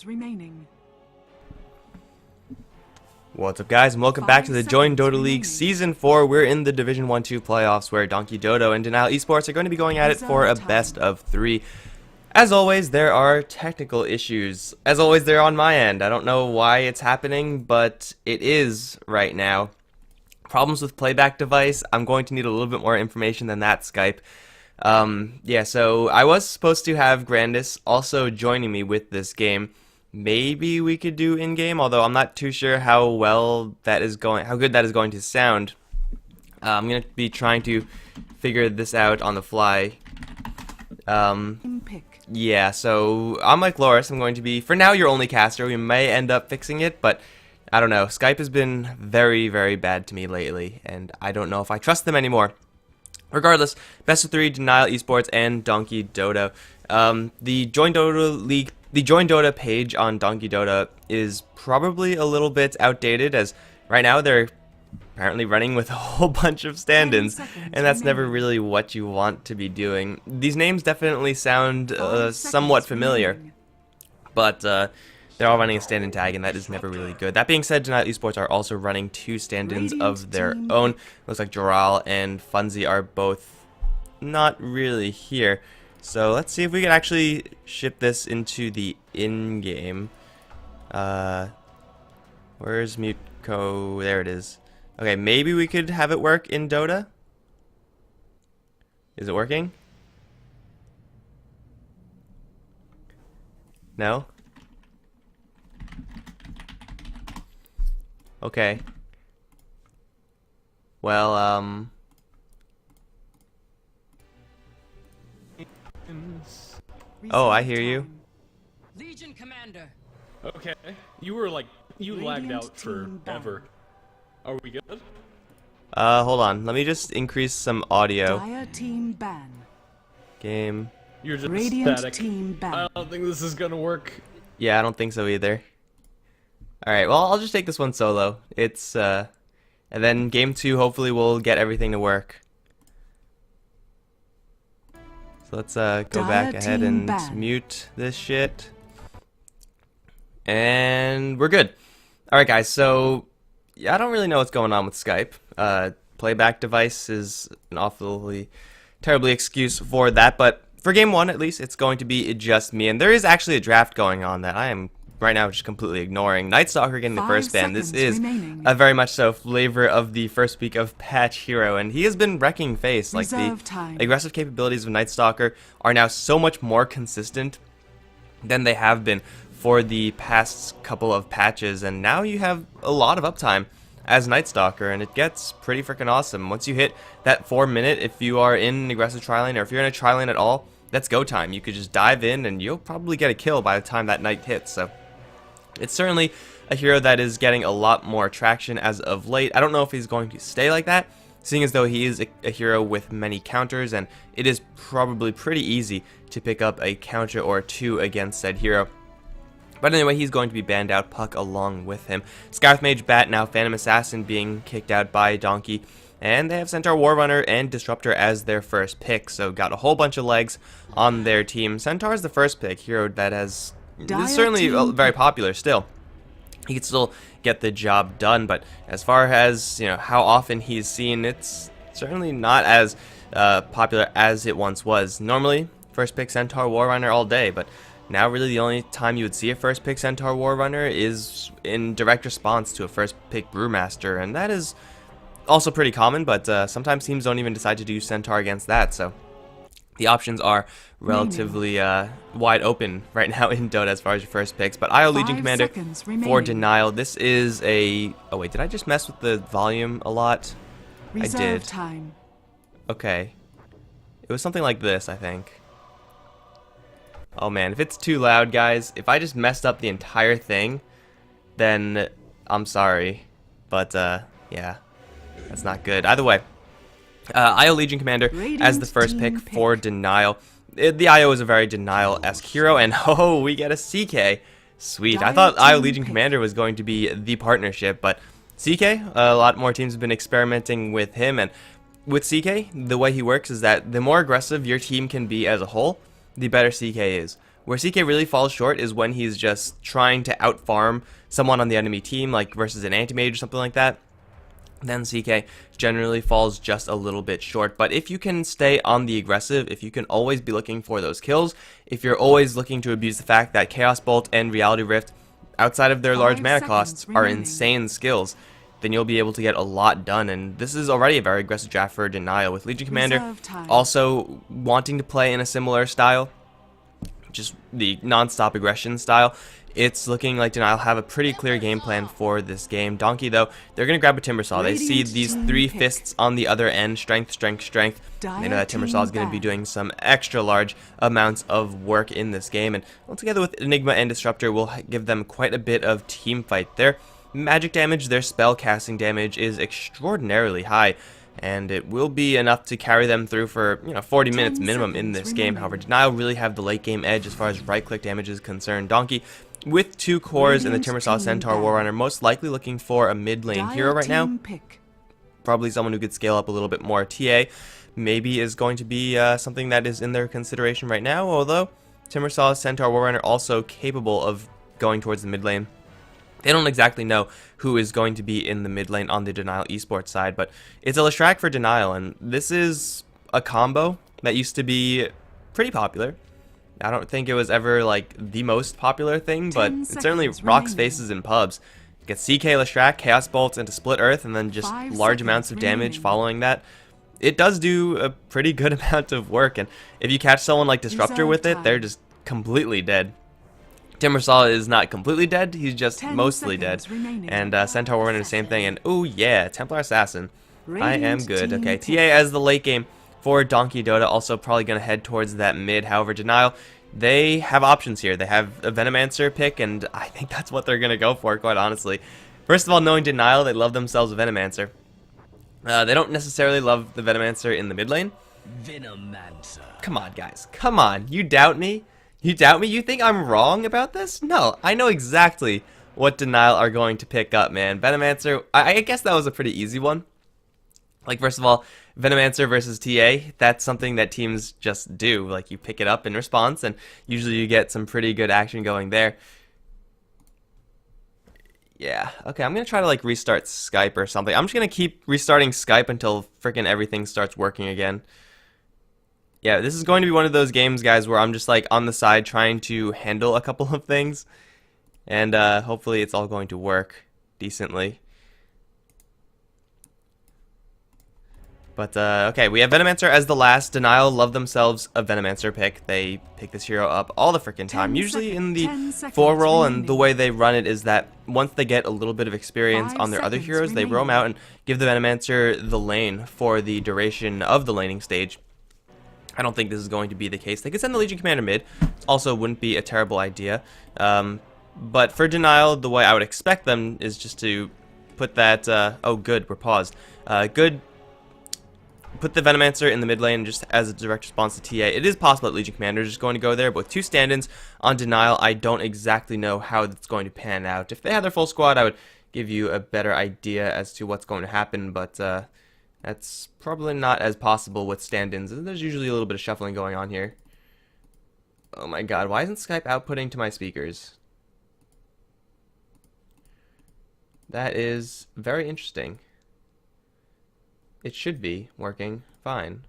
remaining. What's up, guys, and welcome back to the Join Dota League Season 4. We're in the Division 1-2 playoffs where Donkey Dodo and jDL4 Esports are going to be going at it for a best of 3. As always, there are technical issues. As always, they're on my end. I don't know why it's happening, but it is right now. Problems with playback device. I'm going to need a little bit more information than that, Skype. Yeah, so I was supposed to have Grandis also joining me with this game. Maybe we could do in-game, although I'm not too sure how well that is going, how good that is going to sound. I'm going to be trying to figure this out on the fly. Yeah, so I'm like Loris. I'm going to be, for now, your only caster. We may end up fixing it, but I don't know. Skype has been very, very bad to me lately, and I don't know if I trust them anymore. Regardless, best of 3, jDL Esports, and Donkey Dodo. The Join Dota League, the Join Dota page on Donkey Dota is probably a little bit outdated, as right now they're apparently running with a whole bunch of stand-ins, and that's never really what you want to be doing. These names definitely sound somewhat familiar, but they're all running a stand-in tag, and that is never really good. That being said, jDL Esports are also running 2 stand-ins of their own. Looks like Joral and Funzy are both not really here. So let's see if we can actually ship this into the in-game. Where's Muteko? There it is. Okay, maybe we could have it work in Dota. Is it working? No? Okay. Well, oh, I hear you. Legion Commander. Okay. You were like, you lagged out forever. Are we good? Hold on. Let me just increase some audio. Dire team ban. Game. You're just Radiant static. team ban. I don't think this is gonna work. Yeah, I don't think so either. Alright, well, I'll just take this one solo. It's, and then game 2, hopefully we'll get everything to work. So let's, go back ahead and mute this shit. And we're good. Alright, guys, so yeah, I don't really know what's going on with Skype. Playback device is an awfully terribly excuse for that, but for game 1 at least, it's going to be just me. And there is actually a draft going on that I am right now just completely ignoring. Night Stalker getting the first ban. This is a very much so flavor of the first week of patch hero, and he has been wrecking face. Like, the aggressive capabilities of Night Stalker are now so much more consistent than they have been for the past couple of patches, and now you have a lot of uptime as Night Stalker, and it gets pretty freaking awesome. Once you hit that 4 minute, if you are in an aggressive tri-lane, or if you're in a tri-lane at all, that's go time. You could just dive in and you'll probably get a kill by the time that night hits. So it's certainly a hero that is getting a lot more traction as of late. I don't know if he's going to stay like that, seeing as though he is a hero with many counters, and it is probably pretty easy to pick up a counter or 2 against said hero. But anyway, he's going to be banned out, Puck along with him. Scarf Mage, Bat, now Phantom Assassin being kicked out by Donkey. And they have Centaur Warrunner and Disruptor as their first pick, so got a whole bunch of legs on their team. Centaur is the first pick, hero that is certainly very popular still. He can still get the job done, but as far as, you know, how often he's seen, it's certainly not as popular as it once was. Normally, first pick Centaur Warrunner all day, but now really the only time you would see a first pick Centaur Warrunner is in direct response to a first pick Brewmaster, and that is also pretty common, but sometimes teams don't even decide to do Centaur against that, so the options are relatively wide open right now in Dota as far as your first picks. But IO Legion Commander for jDL. This is a... Oh wait, did I just mess with the volume a lot? I did. Okay. It was something like this, I think. Oh man, if it's too loud, guys, if I just messed up the entire thing, then I'm sorry. But, yeah, that's not good. Either way, IO Legion Commander as the first pick for jDL. The IO is a very jDL-esque hero, and oh, we get a CK. Sweet. I thought IO Legion Commander was going to be the partnership, but CK, a lot more teams have been experimenting with him, and with CK, the way he works is that the more aggressive your team can be as a whole, the better CK is. Where CK really falls short is when he's just trying to outfarm someone on the enemy team, like versus an anti-mage or something like that. Then CK generally falls just a little bit short. But if you can stay on the aggressive, if you can always be looking for those kills, if you're always looking to abuse the fact that Chaos Bolt and Reality Rift, outside of their large mana costs, are insane skills, then you'll be able to get a lot done. And this is already a very aggressive draft for Denial, with Legion Commander also wanting to play in a similar style, just the non-stop aggression style. It's looking like Denial have a pretty clear game plan for this game. Donkey, though, they're going to grab a Timbersaw. They see these 3 fists on the other end. Strength, strength, strength. They know that Timbersaw is going to be doing some extra large amounts of work in this game. And altogether with Enigma and Disruptor, will give them quite a bit of team fight. Their magic damage, their spell casting damage is extraordinarily high. And it will be enough to carry them through for 40 minutes minimum in this game. However, Denial really have the late game edge as far as right-click damage is concerned. Donkey, with 2 cores and the Timbersaw Centaur Warrunner, most likely looking for a mid lane hero right now. Probably someone who could scale up a little bit more. TA maybe is going to be something that is in their consideration right now, although Timbersaw Centaur Warrunner also capable of going towards the mid lane. They don't exactly know who is going to be in the mid lane on the Denial esports side, but it's a Leshrac for Denial, and this is a combo that used to be pretty popular. I don't think it was ever like the most popular thing, but it certainly rocks faces in pubs. Get CK Leshrac, Chaos Bolts into Split Earth, and then just large amounts of damage following that. It does do a pretty good amount of work, and if you catch someone like Disruptor with it, they're just completely dead. Timbersaw is not completely dead, he's just mostly dead. And Centaur Warrunner, the same thing. And oh yeah, Templar Assassin. I am good. Okay, TA as the late game for Donkey Dota, also probably going to head towards that mid. However, Denial, they have options here. They have a Venomancer pick, and I think that's what they're going to go for, quite honestly. First of all, knowing Denial, they love themselves a Venomancer. They don't necessarily love the Venomancer in the mid lane. Venomancer. Come on, guys. Come on. You doubt me? You doubt me? You think I'm wrong about this? No, I know exactly what Denial are going to pick up, man. Venomancer, I guess that was a pretty easy one. Like, first of all, Venomancer versus TA, that's something that teams just do. Like, you pick it up in response, and usually you get some pretty good action going there. Yeah, okay, I'm going to try to, like, restart Skype or something. I'm just going to keep restarting Skype until frickin' everything starts working again. Yeah, this is going to be one of those games, guys, where I'm just, like, on the side trying to handle a couple of things. And hopefully it's all going to work decently. But, okay, we have Venomancer as the last. Denial love themselves a Venomancer pick. They pick this hero up all the frickin' time. Usually in the 4 role, and the way they run it is that once they get a little bit of experience on their other heroes, they roam out and give the Venomancer the lane for the duration of the laning stage. I don't think this is going to be the case. They could send the Legion Commander mid. Also wouldn't be a terrible idea. But for Denial, the way I would expect them is just to put that... oh, good. We're paused. Good. Put the Venomancer in the mid lane just as a direct response to TA. It is possible that Legion Commander is just going to go there, but with 2 stand-ins on Denial, I don't exactly know how it's going to pan out. If they had their full squad, I would give you a better idea as to what's going to happen, but... that's probably not as possible with stand-ins. There's usually a little bit of shuffling going on here. Oh my god, why isn't Skype outputting to my speakers? That is very interesting. It should be working fine.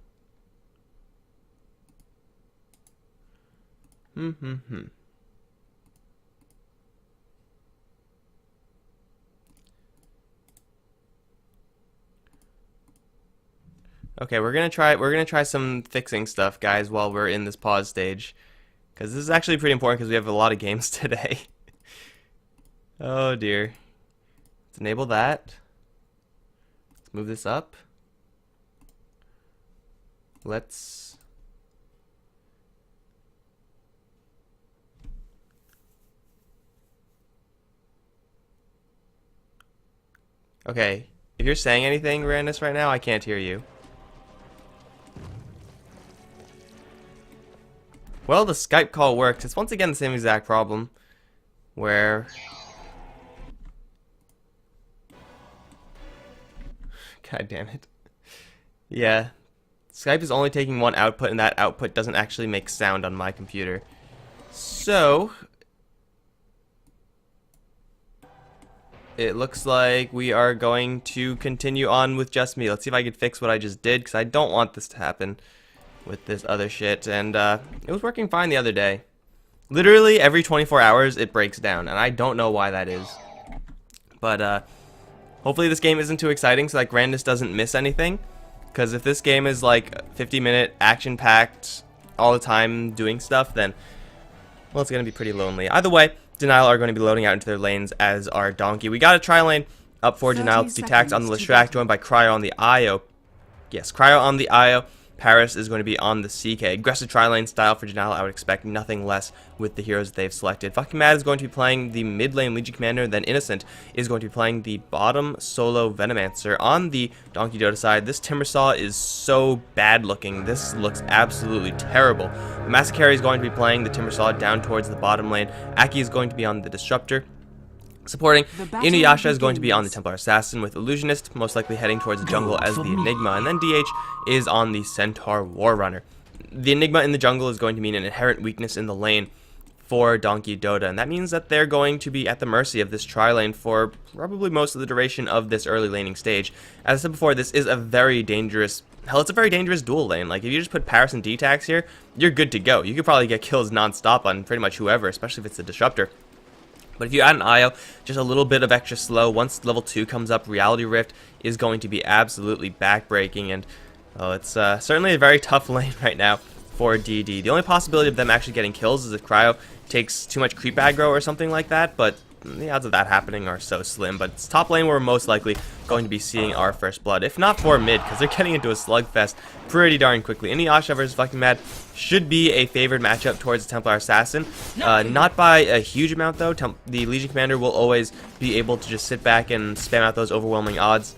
Okay, we're gonna try some fixing stuff, guys, while we're in this pause stage, because this is actually pretty important because we have a lot of games today. Oh dear. Let's enable that. Let's move this up. Let's... Okay, if you're saying anything, Randus, right now, I can't hear you. Well, the Skype call worked. It's once again the same exact problem, where... God damn it. Yeah. Skype is only taking one output, and that output doesn't actually make sound on my computer. So it looks like we are going to continue on with just me. Let's see if I can fix what I just did, because I don't want this to happen with this other shit. And it was working fine the other day. Literally every 24 hours it breaks down, and I don't know why that is. But hopefully this game isn't too exciting so that Grandis doesn't miss anything. Because if this game is like 50-minute, action-packed, all the time doing stuff, then, well, it's going to be pretty lonely. Either way, Denial are going to be loading out into their lanes as our Donkey. We got a tri-lane up for Denial. Detax on the Leshrac, joined by Cryo on the IO. Yes, Cryo on the IO. Paris is going to be on the CK. Aggressive tri-lane style for Denial. I would expect nothing less with the heroes they've selected. Fucking Mad is going to be playing the mid lane Legion Commander. Then Innocent is going to be playing the bottom solo Venomancer. On the Donkey Dota side, this Timbersaw is so bad looking. This looks absolutely terrible. The Massacre is going to be playing the Timbersaw down towards the bottom lane. Aki is going to be on the Disruptor. Supporting, Inuyasha is going to be on the Templar Assassin, with Illusionist most likely heading towards the jungle as the Enigma, and then DH is on the Centaur Warrunner. The Enigma in the jungle is going to mean an inherent weakness in the lane for Donkey Dota, and that means that they're going to be at the mercy of this tri-lane for probably most of the duration of this early laning stage. As I said before, this is a very dangerous, hell, it's a very dangerous dual lane. Like, if you just put Paris and Detax here, you're good to go. You could probably get kills non-stop on pretty much whoever, especially if it's a Disruptor. But if you add an IO, just a little bit of extra slow, once level 2 comes up, Reality Rift is going to be absolutely backbreaking, and it's certainly a very tough lane right now for DD. The only possibility of them actually getting kills is if Cryo takes too much creep aggro or something like that, but the odds of that happening are so slim. But it's top lane where we're most likely going to be seeing our first blood, if not for mid, because they're getting into a slugfest pretty darn quickly. Inuyasha versus Fucking Mad should be a favored matchup towards the Templar Assassin. Not by a huge amount, though. The Legion Commander will always be able to just sit back and spam out those overwhelming odds,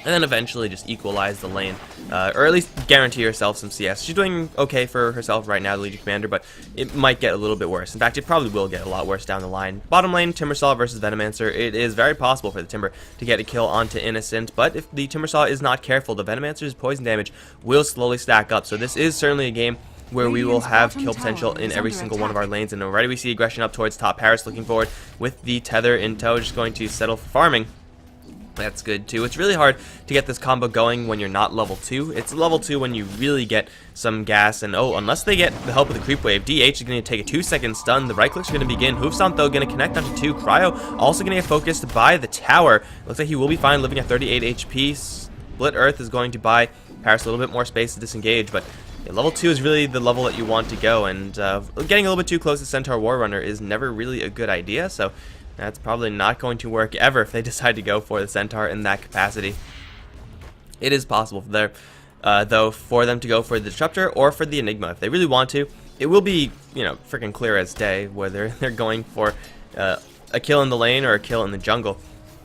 and then eventually just equalize the lane, or at least guarantee herself some CS. She's doing okay for herself right now, the Legion Commander, but it might get a little bit worse. In fact, it probably will get a lot worse down the line. Bottom lane, Timbersaw versus Venomancer. It is very possible for the Timber to get a kill onto Innocent, but if the Timbersaw is not careful, the Venomancer's poison damage will slowly stack up. So this is certainly a game where we will have kill potential in every single one of our lanes, and already we see aggression up towards top. Paris looking forward with the Tether in tow, just going to settle for farming. That's good too. It's really hard to get this combo going when you're not level 2. It's level 2 when you really get some gas, and unless they get the help of the creep wave, DH is going to take a 2-second stun. The right clicks are going to begin. Hoofstomp though going to connect onto 2. Cryo also going to get focused by the tower. Looks like he will be fine living at 38 HP. Split Earth is going to buy Paris a little bit more space to disengage, but level 2 is really the level that you want to go, and getting a little bit too close to Centaur Warrunner is never really a good idea, so that's probably not going to work ever if they decide to go for the Centaur in that capacity. It is possible for there, though, for them to go for the Disruptor or for the Enigma. If they really want to, it will be, freaking clear as day whether they're going for a kill in the lane or a kill in the jungle.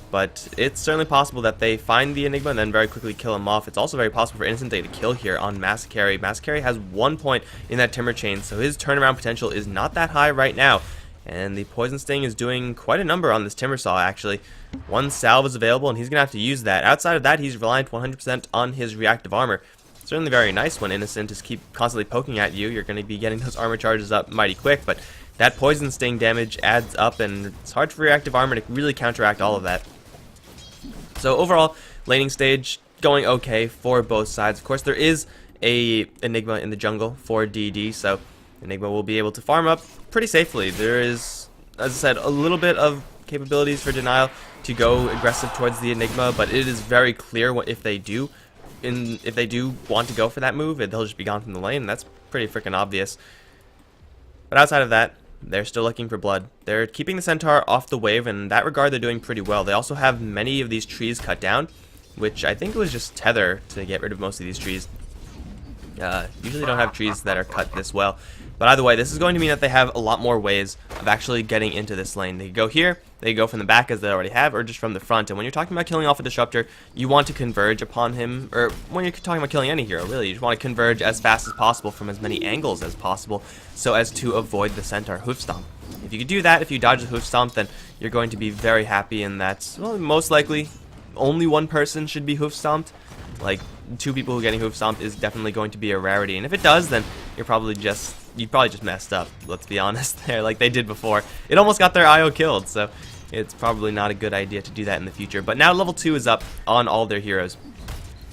But it's certainly possible that they find the Enigma and then very quickly kill him off. It's also very possible for Innocent to kill here on Massacre. Massacre has 1 point in that Timber chain, so his turnaround potential is not that high right now. And the Poison Sting is doing quite a number on this Timbersaw, actually. 1 salve is available, and he's going to have to use that. Outside of that, he's reliant 100% on his reactive armor. Certainly very nice when Innocent is constantly poking at you. You're going to be getting those armor charges up mighty quick, but that Poison Sting damage adds up, and it's hard for reactive armor to really counteract all of that. So overall, laning stage going okay for both sides. Of course, there is a Enigma in the jungle for DD, so Enigma will be able to farm up pretty safely. There is, as I said, a little bit of capabilities for Denial to go aggressive towards the Enigma, but it is very clear if they do want to go for that move, they'll just be gone from the lane, and that's pretty freaking obvious. But outside of that, they're still looking for blood. They're keeping the Centaur off the wave, and in that regard, they're doing pretty well. They also have many of these trees cut down, which I think it was just Tether to get rid of most of these trees. Usually don't have trees that are cut this well. But either way, this is going to mean that they have a lot more ways of actually getting into this lane. They can go here, they can go from the back as they already have, or just from the front. And when you're talking about killing off a Disruptor, you want to converge upon him, or when you're talking about killing any hero, really, you just want to converge as fast as possible from as many angles as possible so as to avoid the Centaur Hoofstomp. If you could do that, if you dodge the Hoofstomp, then you're going to be very happy, and that's, well, most likely only 1 person should be Hoofstomped. Like, 2 people who are getting Hoofstomped is definitely going to be a rarity, and if it does, then you're probably just you probably just messed up, let's be honest there, like they did before. It almost got their IO killed, so it's probably not a good idea to do that in the future. But now level 2 is up on all their heroes.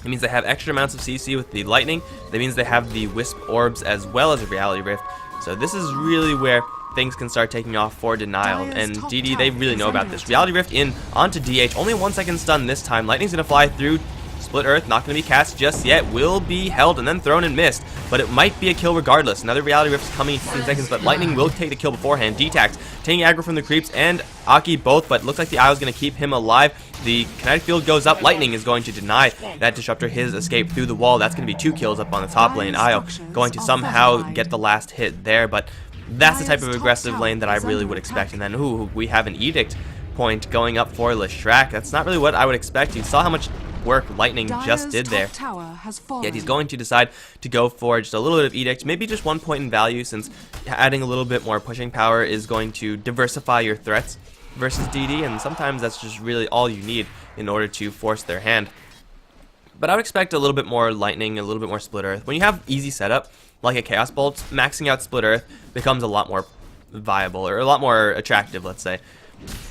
It means they have extra amounts of CC with the lightning. That means they have the wisp orbs as well as a reality rift. So this is really where things can start taking off for Denial. And DD, they really know about this. Reality rift in onto DH. Only 1 second stun this time. Lightning's going to fly through. Split Earth, not going to be cast just yet. Will be held and then thrown and missed. But it might be a kill regardless. Another reality rift is coming in 15 seconds. But Lightning will take the kill beforehand. D-Tax taking aggro from the creeps and Aki both. But looks like the IO is going to keep him alive. The kinetic field goes up. Lightning is going to deny that Disruptor his escape through the wall. That's going to be 2 kills up on the top lane. IO going to somehow get the last hit there. But that's the type of aggressive lane that I really would expect. And then, ooh, we have an Edict point going up for Leshrac. That's not really what I would expect. You saw how much work Lightning just did there. Yet he's going to decide to go for just a little bit of Edict, maybe just 1 point in value, since adding a little bit more pushing power is going to diversify your threats versus DD, and sometimes that's just really all you need in order to force their hand. But I would expect a little bit more Lightning, a little bit more Split Earth. When you have easy setup, like a Chaos Bolt, maxing out Split Earth becomes a lot more viable, or a lot more attractive, let's say.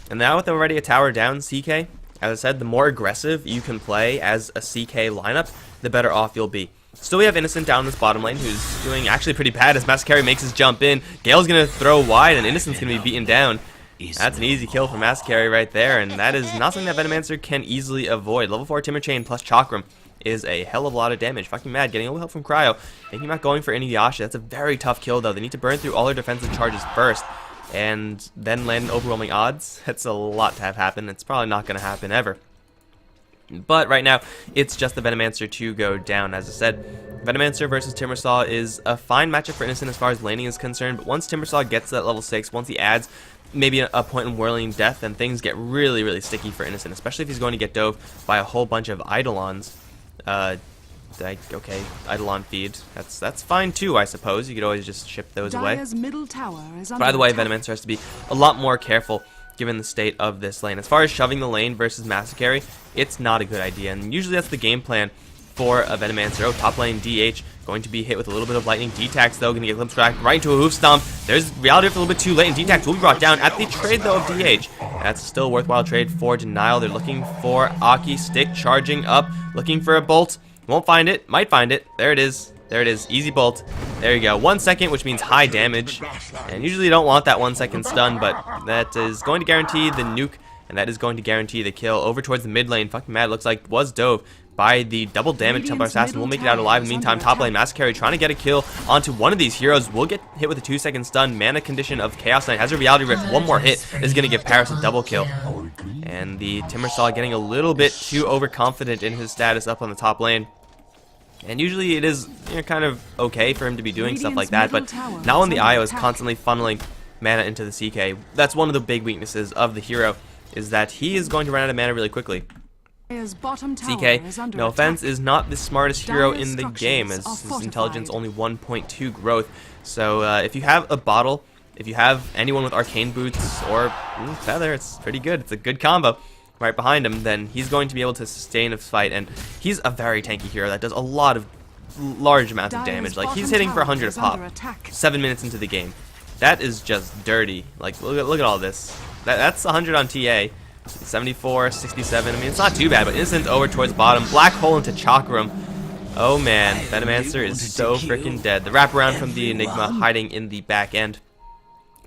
And now with already a tower down, CK, as I said, the more aggressive you can play as a CK lineup, the better off you'll be. Still, we have Innocent down in this bottom lane, who's doing actually pretty bad as Masakari makes his jump in. Gale's going to throw wide, and Innocent's going to be beaten down. That's an easy kill for Masakari right there, and that is not something that Venomancer can easily avoid. Level 4 Timber Chain plus Chakram is a hell of a lot of damage. Fucking mad, getting a little help from Cryo. Thinking about going for Inuyasha. That's a very tough kill, though. They need to burn through all their defensive charges first, and then land overwhelming odds. That's a lot to have happen. It's probably not going to happen ever. But right now, it's just the Venomancer to go down. As I said, Venomancer versus Timbersaw is a fine matchup for Innocent as far as laning is concerned, but once Timbersaw gets to that level 6, once he adds maybe a point in Whirling Death, then things get really, really sticky for Innocent, especially if he's going to get dove by a whole bunch of Eidolons. Okay, Eidolon feed. That's fine too, I suppose. You could always just ship those away. By the way, Venomancer has to be a lot more careful given the state of this lane. As far as shoving the lane versus Masakari, it's not a good idea, and usually that's the game plan for a Venomancer. Oh, top lane DH going to be hit with a little bit of lightning. D-Tax though going to get glimpsed back right into a hoof stomp. There's reality a little bit too late, and D-Tax will be brought down at the trade though of DH. That's still a worthwhile trade for Denial. They're looking for Aki, stick charging up, looking for a bolt. Won't find it, might find it. There it is. There it is. Easy bolt. There you go. 1 second, which means high damage. And usually you don't want that 1 second stun, but that is going to guarantee the nuke, and that is going to guarantee the kill over towards the mid lane. Fucking mad. Looks like was dove by the double damage. Templar Assassin will make it out alive. In the meantime, top lane Masakari trying to get a kill onto one of these heroes. Will get hit with a 2 second stun. Mana condition of Chaos Knight has a reality rift. One more hit is going to give Paris a double kill. And the Timbersaw getting a little bit too overconfident in his status up on the top lane. And usually it is, you know, kind of okay for him to be doing stuff like that, but now when the IO is constantly funneling mana into the CK, that's one of the big weaknesses of the hero, is that he is going to run out of mana really quickly. CK, no offense, is not the smartest hero in the game, as his intelligence only 1.2 growth. So if you have a bottle, if you have anyone with arcane boots or feather, it's pretty good. It's a good combo right behind him, then he's going to be able to sustain a fight, and he's a very tanky hero that does a lot of large amounts of damage. Like, he's hitting for 100 a pop 7 minutes into the game. That is just dirty. Like, look at all this. That's 100 on TA. 74, 67. I mean, it's not too bad, but Innocent over towards bottom. Black hole into Chakram. Oh man, Venomancer is so freaking dead. The wraparound from the Enigma hiding in the back end.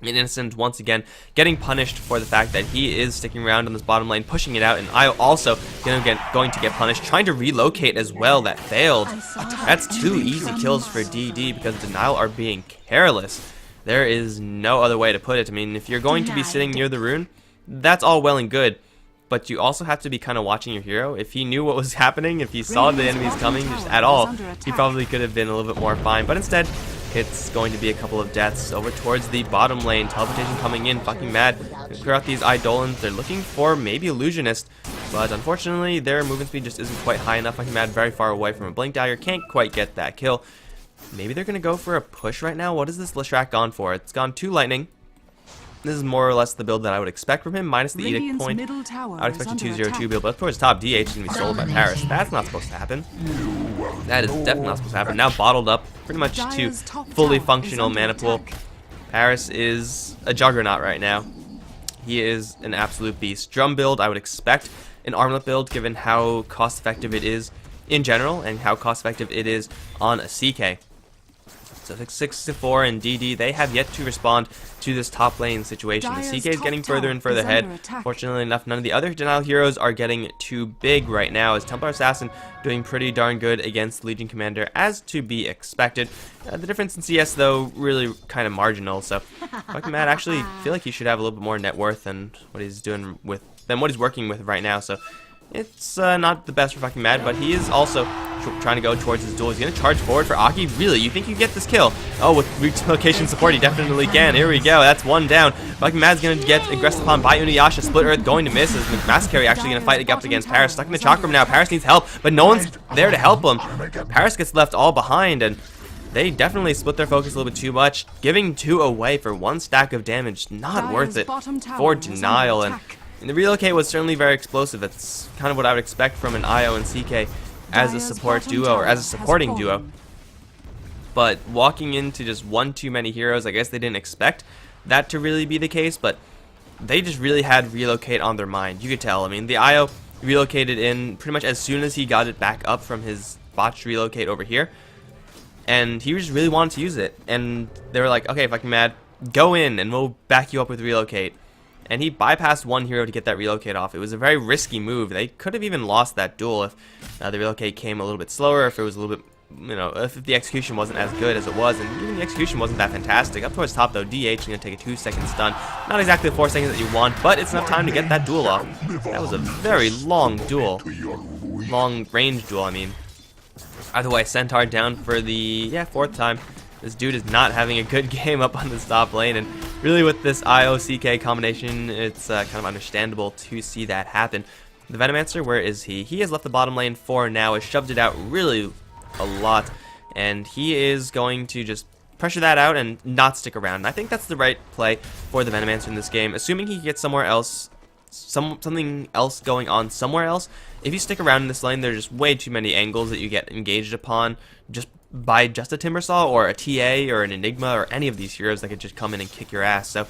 And Innocent once again getting punished for the fact that he is sticking around on this bottom lane, pushing it out, and I also going to get punished, trying to relocate as well. That failed. That's 2 easy kills for DD because Denial are being careless. There is no other way to put it. I mean, if you're going to be sitting near the rune, that's all well and good, but you also have to be kind of watching your hero. If he knew what was happening, if he saw the enemies coming just at all, he probably could have been a little bit more fine, but instead it's going to be a couple of deaths over towards the bottom lane. Teleportation coming in, fucking mad. Clear out these Eidolons. They're looking for maybe Illusionist, but unfortunately their movement speed just isn't quite high enough. Fucking mad, very far away from a Blink Dagger. Can't quite get that kill. Maybe they're going to go for a push right now. What is this Leshrac gone for? It's gone 2 lightning. This is more or less the build that I would expect from him, minus the Edict point. I would expect a 2-0-2 build, but of course top DH is going to be sold by Paris. That's not supposed to happen. That is definitely not supposed to happen. Now bottled up pretty much to Dire's top fully tower functional is under mana pool. attack. Paris is a juggernaut right now. He is an absolute beast. Drum build, I would expect an armlet build given how cost effective it is in general and how cost effective it is on a CK. So 6-4 and DD, they have yet to respond to this top lane situation. The Dire's CK is top getting further and tower further is ahead. under attack. Fortunately enough, none of the other Denial heroes are getting too big right now, as Templar Assassin doing pretty darn good against Legion Commander, as to be expected. The difference in CS, though, really kind of marginal. So fucking Matt actually feel like he should have a little bit more net worth than what he's doing with what he's working with right now. So it's not the best for fucking Mad, but he is also trying to go towards his duel. He's going to charge forward for Aki. Really? You think you get this kill? Oh, with relocation support, he definitely can. Here we go. That's one down. Fucking Mad's going to get aggressed upon by Inuyasha. Split Earth going to miss as Mascari actually going to fight up against Paris. Stuck in the chakram now. Paris needs help, but no one's there to help him. Paris gets left all behind, and they definitely split their focus a little bit too much. Giving 2 away for 1 stack of damage, not worth it for Denial. And the relocate was certainly very explosive. That's kind of what I would expect from an IO and CK as a support duo, or as a supporting duo. But walking into just one too many heroes, I guess they didn't expect that to really be the case, but they just really had relocate on their mind. You could tell. I mean, the IO relocated in pretty much as soon as he got it back up from his botched relocate over here, and he just really wanted to use it. And they were like, okay, fucking Mad, go in and we'll back you up with relocate. And he bypassed one hero to get that relocate off. It was a very risky move. They could have even lost that duel if the relocate came a little bit slower, if it was a little bit, you know, if the execution wasn't as good as it was. And even the execution wasn't that fantastic. Up towards top though, DH is going to take a 2-second stun. Not exactly the 4 seconds that you want, but it's enough time to get that duel off. That was a very long duel. Long range duel, I mean. Either way, Centaur down for the 4th time. This dude is not having a good game up on this top lane, and really with this IO-CK combination, it's kind of understandable to see that happen. The Venomancer, where is he? He has left the bottom lane for now, has shoved it out really a lot, and he is going to just pressure that out and not stick around. And I think that's the right play for the Venomancer in this game, assuming he gets somewhere else, something else going on somewhere else. If you stick around in this lane, there's just way too many angles that you get engaged upon just by just a Timbersaw or a TA or an Enigma or any of these heroes that could just come in and kick your ass. So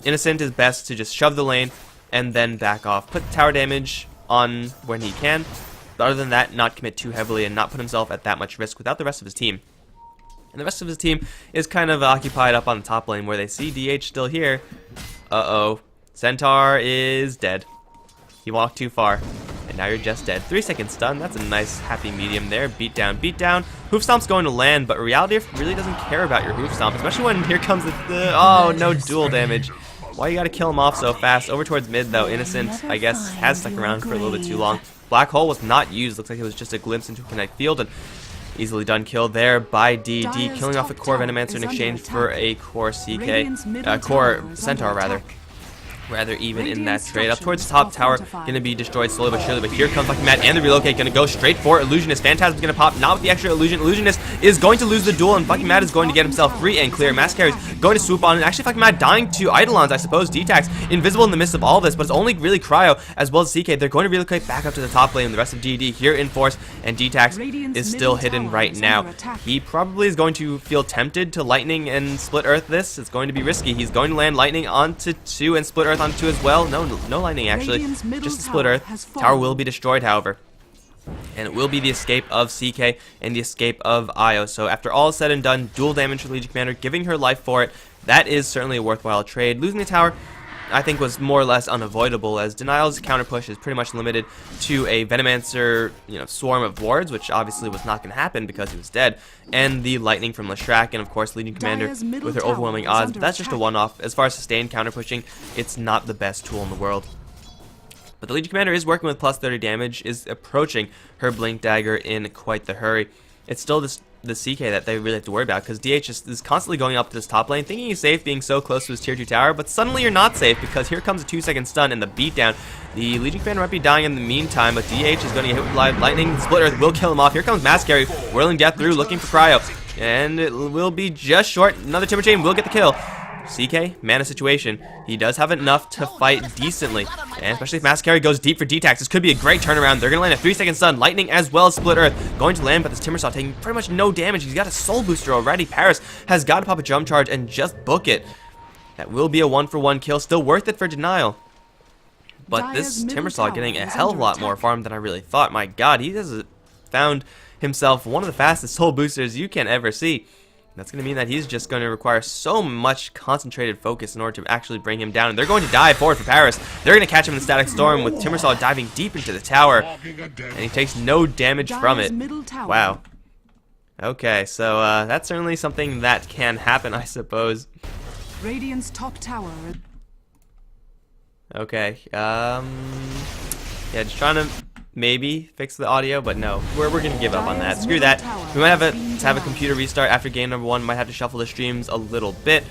Innocent is best to just shove the lane and then back off. Put tower damage on when he can, but other than that, not commit too heavily and not put himself at that much risk without the rest of his team. And the rest of his team is kind of occupied up on the top lane where they see DH still here. Uh-oh. Centaur is dead. He walked too far. Now you're just dead. 3-second stun. That's a nice happy medium there. Beat down, beat down. Hoof Stomp's going to land, but Reality really doesn't care about your Hoof Stomp, especially when here comes the oh, no dual damage. Why you gotta kill him off so fast? Over towards mid though. Innocent, I guess, has stuck around for a little bit too long. Black Hole was not used. Looks like it was just a glimpse into a Kinetic Field, and easily done kill there by DD, killing off a core Venomancer in exchange for a core CK, core Centaur rather even in that trade. Up towards top tower, gonna be destroyed slowly but surely, but here comes fucking Matt and the relocate, gonna go straight for Illusionist. Phantasm's gonna pop, not with the extra illusion. Illusionist is going to lose the duel, and fucking Matt is going to get himself free and clear. Mascari's going to swoop on, and actually fucking Matt dying to Eidolons, I suppose. D-Tax invisible in the midst of all this, but it's only really Cryo as well as CK. They're going to relocate back up to the top lane, and the rest of DD here in force, and D-Tax is still hidden right now. He probably is going to feel tempted to lightning and split earth this. It's going to be risky. He's going to land lightning onto 2 and split earth onto 2 as well. No lightning actually, just a split earth. Tower will be destroyed, however, and it will be the escape of CK and the escape of Io. So after all is said and done, dual damage for Legion Commander, giving her life for it. That is certainly a worthwhile trade. Losing the tower, I think, was more or less unavoidable, as Denial's counter push is pretty much limited to a Venomancer, swarm of wards, which obviously was not going to happen because he was dead, and the lightning from Leshrac, and of course Legion Commander with her overwhelming odds. But that's just a one-off. As far as sustained counter pushing, it's not the best tool in the world. But the Legion Commander is working with plus 30 damage, is approaching her Blink Dagger in quite the hurry. It's still the CK that they really have to worry about, because DH is constantly going up to this top lane, thinking he's safe being so close to his tier 2 tower, but suddenly you're not safe, because here comes a 2-second stun and the beatdown. The Legion Commander might be dying in the meantime, but DH is going to get hit with live lightning. Split Earth will kill him off. Here comes Mascari, whirling death through, looking for Cryo, and it will be just short. Another Timber Chain will get the kill. CK, mana situation. He does have enough to fight decently, and especially if Mass Carry goes deep for D-Tax, this could be a great turnaround. They're going to land a 3-second stun, Lightning as well as Split Earth going to land, but this Timbersaw taking pretty much no damage. He's got a Soul Booster already. Paris has got to pop a Jump Charge and just book it. That will be a 1-for-1 kill, still worth it for Denial. But this Timbersaw getting a hell of a lot more farm than I really thought. My god, he has found himself one of the fastest Soul Boosters you can ever see. That's going to mean that he's just going to require so much concentrated focus in order to actually bring him down. And they're going to dive forward for Paris. They're going to catch him in the Static Storm with Timbersaw diving deep into the tower. And he takes no damage from it. Wow. Okay, so that's certainly something that can happen, I suppose. Radiant's top tower. Okay, yeah, just trying to maybe fix the audio, but no, we're gonna give up on that. Screw that. We might have to have a computer restart after game number 1. Might have to shuffle the streams a little bit,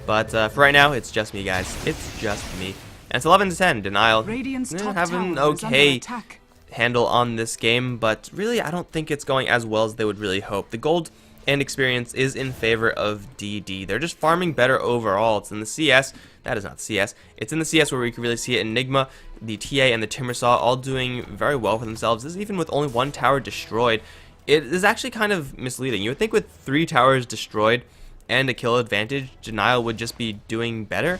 but for right now, it's just me, guys. It's just me. And it's 11-10. Denial have an okay handle on this game, but really, I don't think it's going as well as they would really hope. The gold and experience is in favor of DD. They're just farming better overall. It's in the CS. That is not CS. It's in the CS where we can really see it. Enigma, the TA, and the Timbersaw all doing very well for themselves. This is even with only 1 tower destroyed. It is actually kind of misleading. You would think with 3 towers destroyed and a kill advantage, Denial would just be doing better.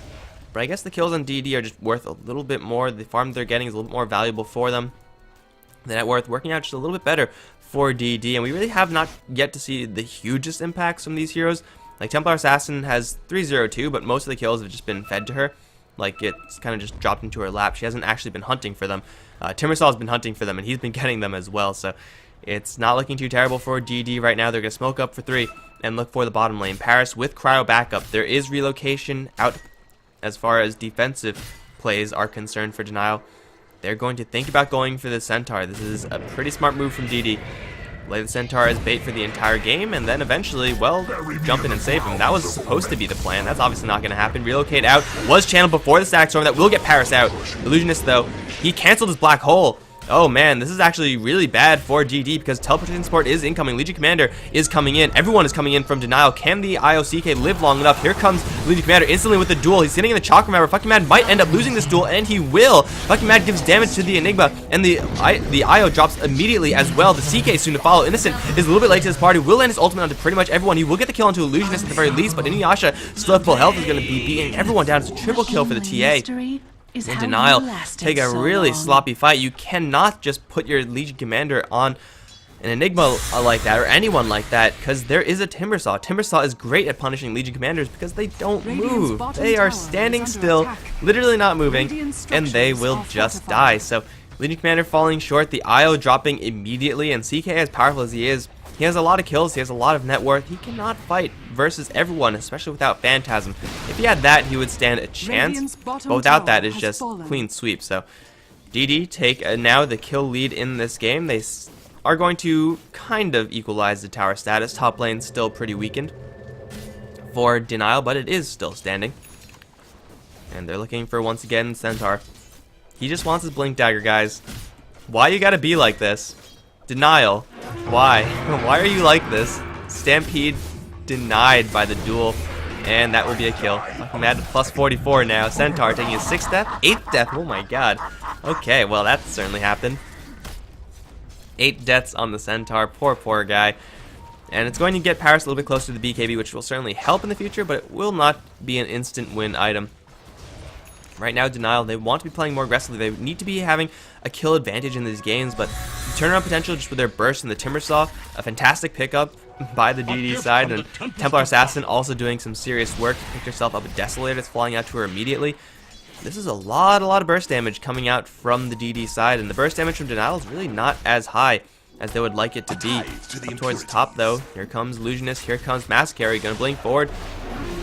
But I guess the kills on DD are just worth a little bit more. The farm they're getting is a little bit more valuable for them. The net worth working out just a little bit better for DD. And we really have not yet to see the hugest impacts from these heroes. Like, Templar Assassin has 302, but most of the kills have just been fed to her. Like, it's kind of just dropped into her lap. She hasn't actually been hunting for them. Timbersaw has been hunting for them, and he's been getting them as well. So it's not looking too terrible for DD right now. They're going to smoke up for 3 and look for the bottom lane. Paris with cryo backup. There is relocation out as far as defensive plays are concerned for Denial. They're going to think about going for the Centaur. This is a pretty smart move from DD. Lay the Centaur as bait for the entire game, and then eventually, well, jump in and save him. That was supposed to be the plan. That's obviously not going to happen. Relocate out was channeled before the Static Storm. That will get Paris out. Illusionist, though, he canceled his Black Hole. Oh man, this is actually really bad for DD because teleportation support is incoming. Legion Commander is coming in. Everyone is coming in from Denial. Can the IOCK live long enough? Here comes Legion Commander instantly with the duel. He's sitting in the Chakra Member. Fucking Mad might end up losing this duel, and he will. Fucking Mad gives damage to the Enigma, and the IO drops immediately as well. The CK is soon to follow. Innocent is a little bit late to this party. Will land his ultimate onto pretty much everyone. He will get the kill onto Illusionist at the very least, but Inuyasha, still at full health, is going to be beating everyone down. It's a triple kill for the TA. In Denial, take a really sloppy fight. You cannot just put your Legion Commander on an Enigma like that, or anyone like that, because there is a Timbersaw. Timbersaw is great at punishing Legion Commanders because they don't move. They are standing still, literally not moving, and they will just die. So Legion Commander falling short, the IO dropping immediately, and CK, as powerful as he is, he has a lot of kills, he has a lot of net worth. He cannot fight versus everyone, especially without Phantasm. If he had that, he would stand a chance, but without that, it's just clean sweep. So DD take now the kill lead in this game. They are going to kind of equalize the tower status. Top lane still pretty weakened for Denial, but it is still standing. And they're looking for, once again, Centaur. He just wants his Blink Dagger, guys. Why you gotta be like this? Denial. Why? Why are you like this? Stampede denied by the duel, and that would be a kill. Fucking Mad plus 44 now. Centaur taking his 6th death? 8th death? Oh my god. Okay, well that certainly happened. 8 deaths on the Centaur. Poor guy. And it's going to get Paris a little bit closer to the BKB, which will certainly help in the future, but it will not be an instant win item. Right now, Denial, they want to be playing more aggressively. They need to be having a kill advantage in these games, but the turnaround potential just with their burst and the Timbersaw, a fantastic pickup by the DD side, and Templar Assassin also doing some serious work. Picked herself up a Desolator that's falling out to her immediately. This is a lot of burst damage coming out from the DD side, and the burst damage from Denial is really not as high as they would like it to be. Towards the top, though, here comes Illusionist, here comes Mass Carry, gonna blink forward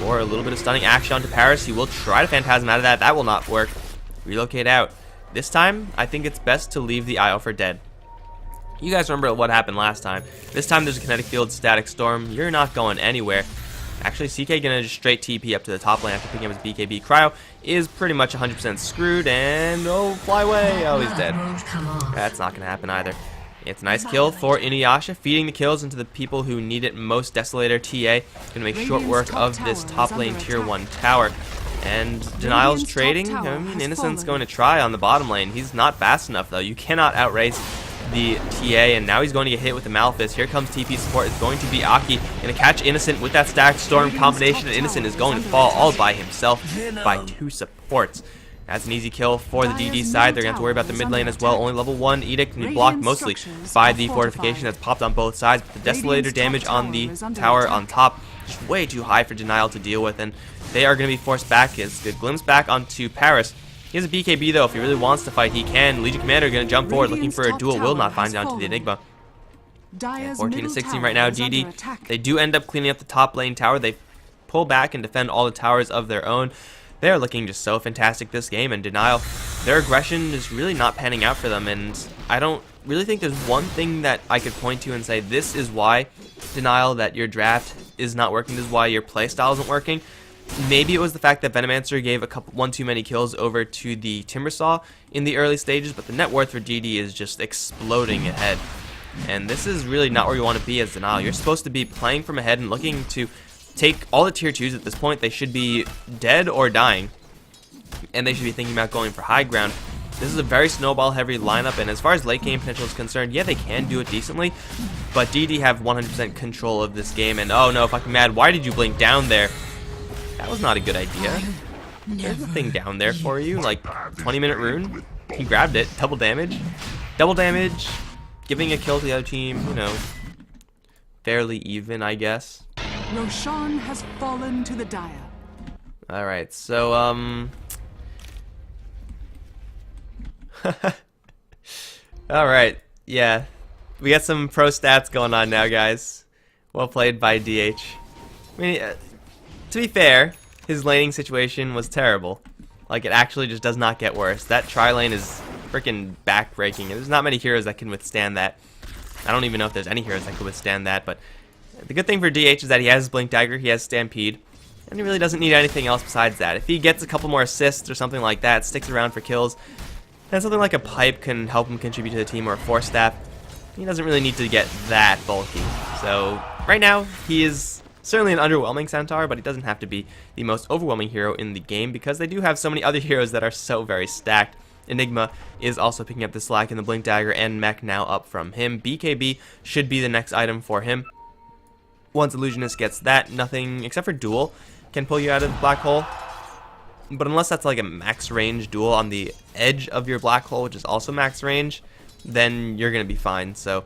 for a little bit of stunning action onto Paris. He will try to Phantasm out of that. That will not work. Relocate out. This time, I think it's best to leave the IO for dead. You guys remember what happened last time. This time there's a Kinetic Field, Static Storm. You're not going anywhere. Actually, CK gonna just straight TP up to the top lane after picking up his BKB. Cryo is pretty much 100% screwed, and oh, fly away. Oh, he's dead. That's not gonna happen either. It's a nice kill for Inuyasha, feeding the kills into the people who need it most. Desolator TA gonna make short work of this top lane tier 1 tower. And Denial's trading. I mean, Innocent's going to try on the bottom lane. He's not fast enough though. You cannot outrace the TA, and now he's going to get hit with the Malphus. Here comes TP support. It's going to be Aki. Gonna catch Innocent with that stacked storm combination, and Innocent is going to fall all by himself by 2 supports. That's an easy kill for the DD side. They're going to have to worry about the mid lane as well. Only level 1 Edict can be blocked mostly by the fortification that's popped on both sides. But the Desolator damage on the tower on top is way too high for Denial to deal with, and they are going to be forced back. It's a glimpse back onto Paris. He has a BKB though. If he really wants to fight, he can. Legion Commander going to jump forward looking for a duel. Will not find down to the Enigma. Yeah, 14 to 16 right now, GD. They do end up cleaning up the top lane tower. They pull back and defend all the towers of their own. They are looking just so fantastic this game, and Denial, their aggression is really not panning out for them, and I don't really think there's one thing that I could point to and say this is why, Denial, that your draft is not working, this is why your playstyle isn't working. Maybe it was the fact that Venomancer gave one too many kills over to the Timbersaw in the early stages, but the net worth for GD is just exploding ahead. And this is really not where you want to be as Denial. You're supposed to be playing from ahead and looking to take all the tier 2s at this point. They should be dead or dying, and they should be thinking about going for high ground. This is a very snowball heavy lineup, and as far as late game potential is concerned, yeah, they can do it decently, but DD have 100% control of this game. And oh no, fucking mad, why did you blink down there? That was not a good idea. There's a thing down there for you, like 20-minute rune. He grabbed it. Double damage, giving a kill to the other team, you know, fairly even, I guess. Roshan has fallen to the Dire. Alright, so, alright, yeah. We got some pro stats going on now, guys. Well played by DH. I mean, to be fair, his laning situation was terrible. Like, it actually just does not get worse. That tri-lane is freaking back-breaking. There's not many heroes that can withstand that. I don't even know if there's any heroes that could withstand that, but the good thing for DH is that he has Blink Dagger, he has Stampede, and he really doesn't need anything else besides that. If he gets a couple more assists or something like that, sticks around for kills, then something like a Pipe can help him contribute to the team, or a Force Staff. He doesn't really need to get that bulky. So, right now, he is certainly an underwhelming Centaur, but he doesn't have to be the most overwhelming hero in the game, because they do have so many other heroes that are so very stacked. Enigma is also picking up the slack in the Blink Dagger, and Mech now up from him. BKB should be the next item for him. Once Illusionist gets that, nothing except for Duel can pull you out of the black hole. But unless that's like a max range Duel on the edge of your black hole, which is also max range, then you're going to be fine. So,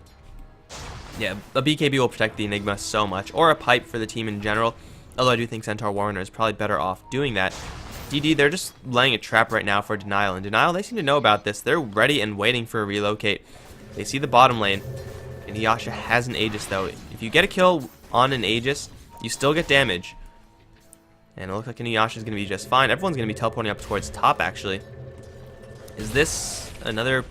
yeah, a BKB will protect the Enigma so much, or a Pipe for the team in general. Although I do think Centaur Warrior is probably better off doing that. DD, they're just laying a trap right now for Denial. And Denial, they seem to know about this. They're ready and waiting for a relocate. They see the bottom lane. And Inuyasha has an Aegis, though. If you get a kill on an Aegis, you still get damage. And it looks like Inuyasha is going to be just fine. Everyone's going to be teleporting up towards top, actually. Is this another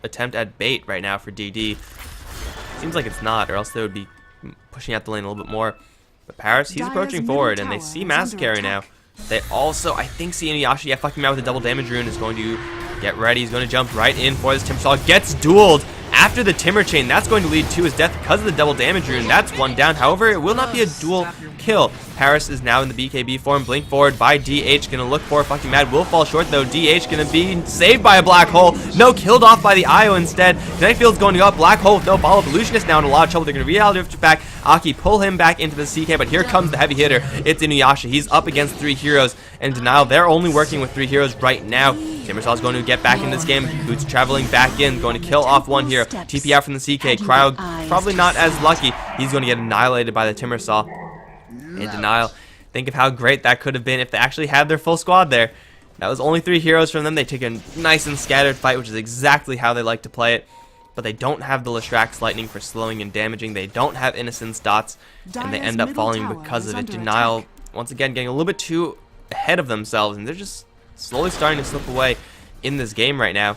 attempt at bait right now for DD? Seems like it's not, or else they would be pushing out the lane a little bit more. But Paris, he's approaching forward, and they see Massacre now. They also, I think, see Inuyasha. Yeah, fucking him out with a double damage rune. Is going to get ready. He's going to jump right in for this Timbersaw. Gets dueled after the Timber Chain. That's going to lead to his death because of the double damage rune. That's one down. However, it will not be a dual kill. Paris is now in the BKB form. Blink forward by DH. Gonna look for fucking mad. Will fall short though. DH gonna be saved by a black hole. No, killed off by the IO instead. Knightfield's going to go up. Black hole with no follow-up. Illusionist now in a lot of trouble. They're gonna reality drift back. Aki pull him back into the CK, but here comes the heavy hitter. It's Inuyasha. He's up against 3 heroes, and Denial, they're only working with 3 heroes right now. Timbersaw's going to get back in this game. Boots traveling back in, going to kill off one hero. TP out from the CK. Cryo probably not as lucky. He's going to get annihilated by the Timbersaw. And Denial, think of how great that could have been if they actually had their full squad there. That was only 3 heroes from them. They take a nice and scattered fight, which is exactly how they like to play it. But they don't have the Leshrax Lightning for slowing and damaging. They don't have Innocence dots, and they end up falling because of it. Denial, once again, getting a little bit too ahead of themselves, and they're just slowly starting to slip away in this game right now.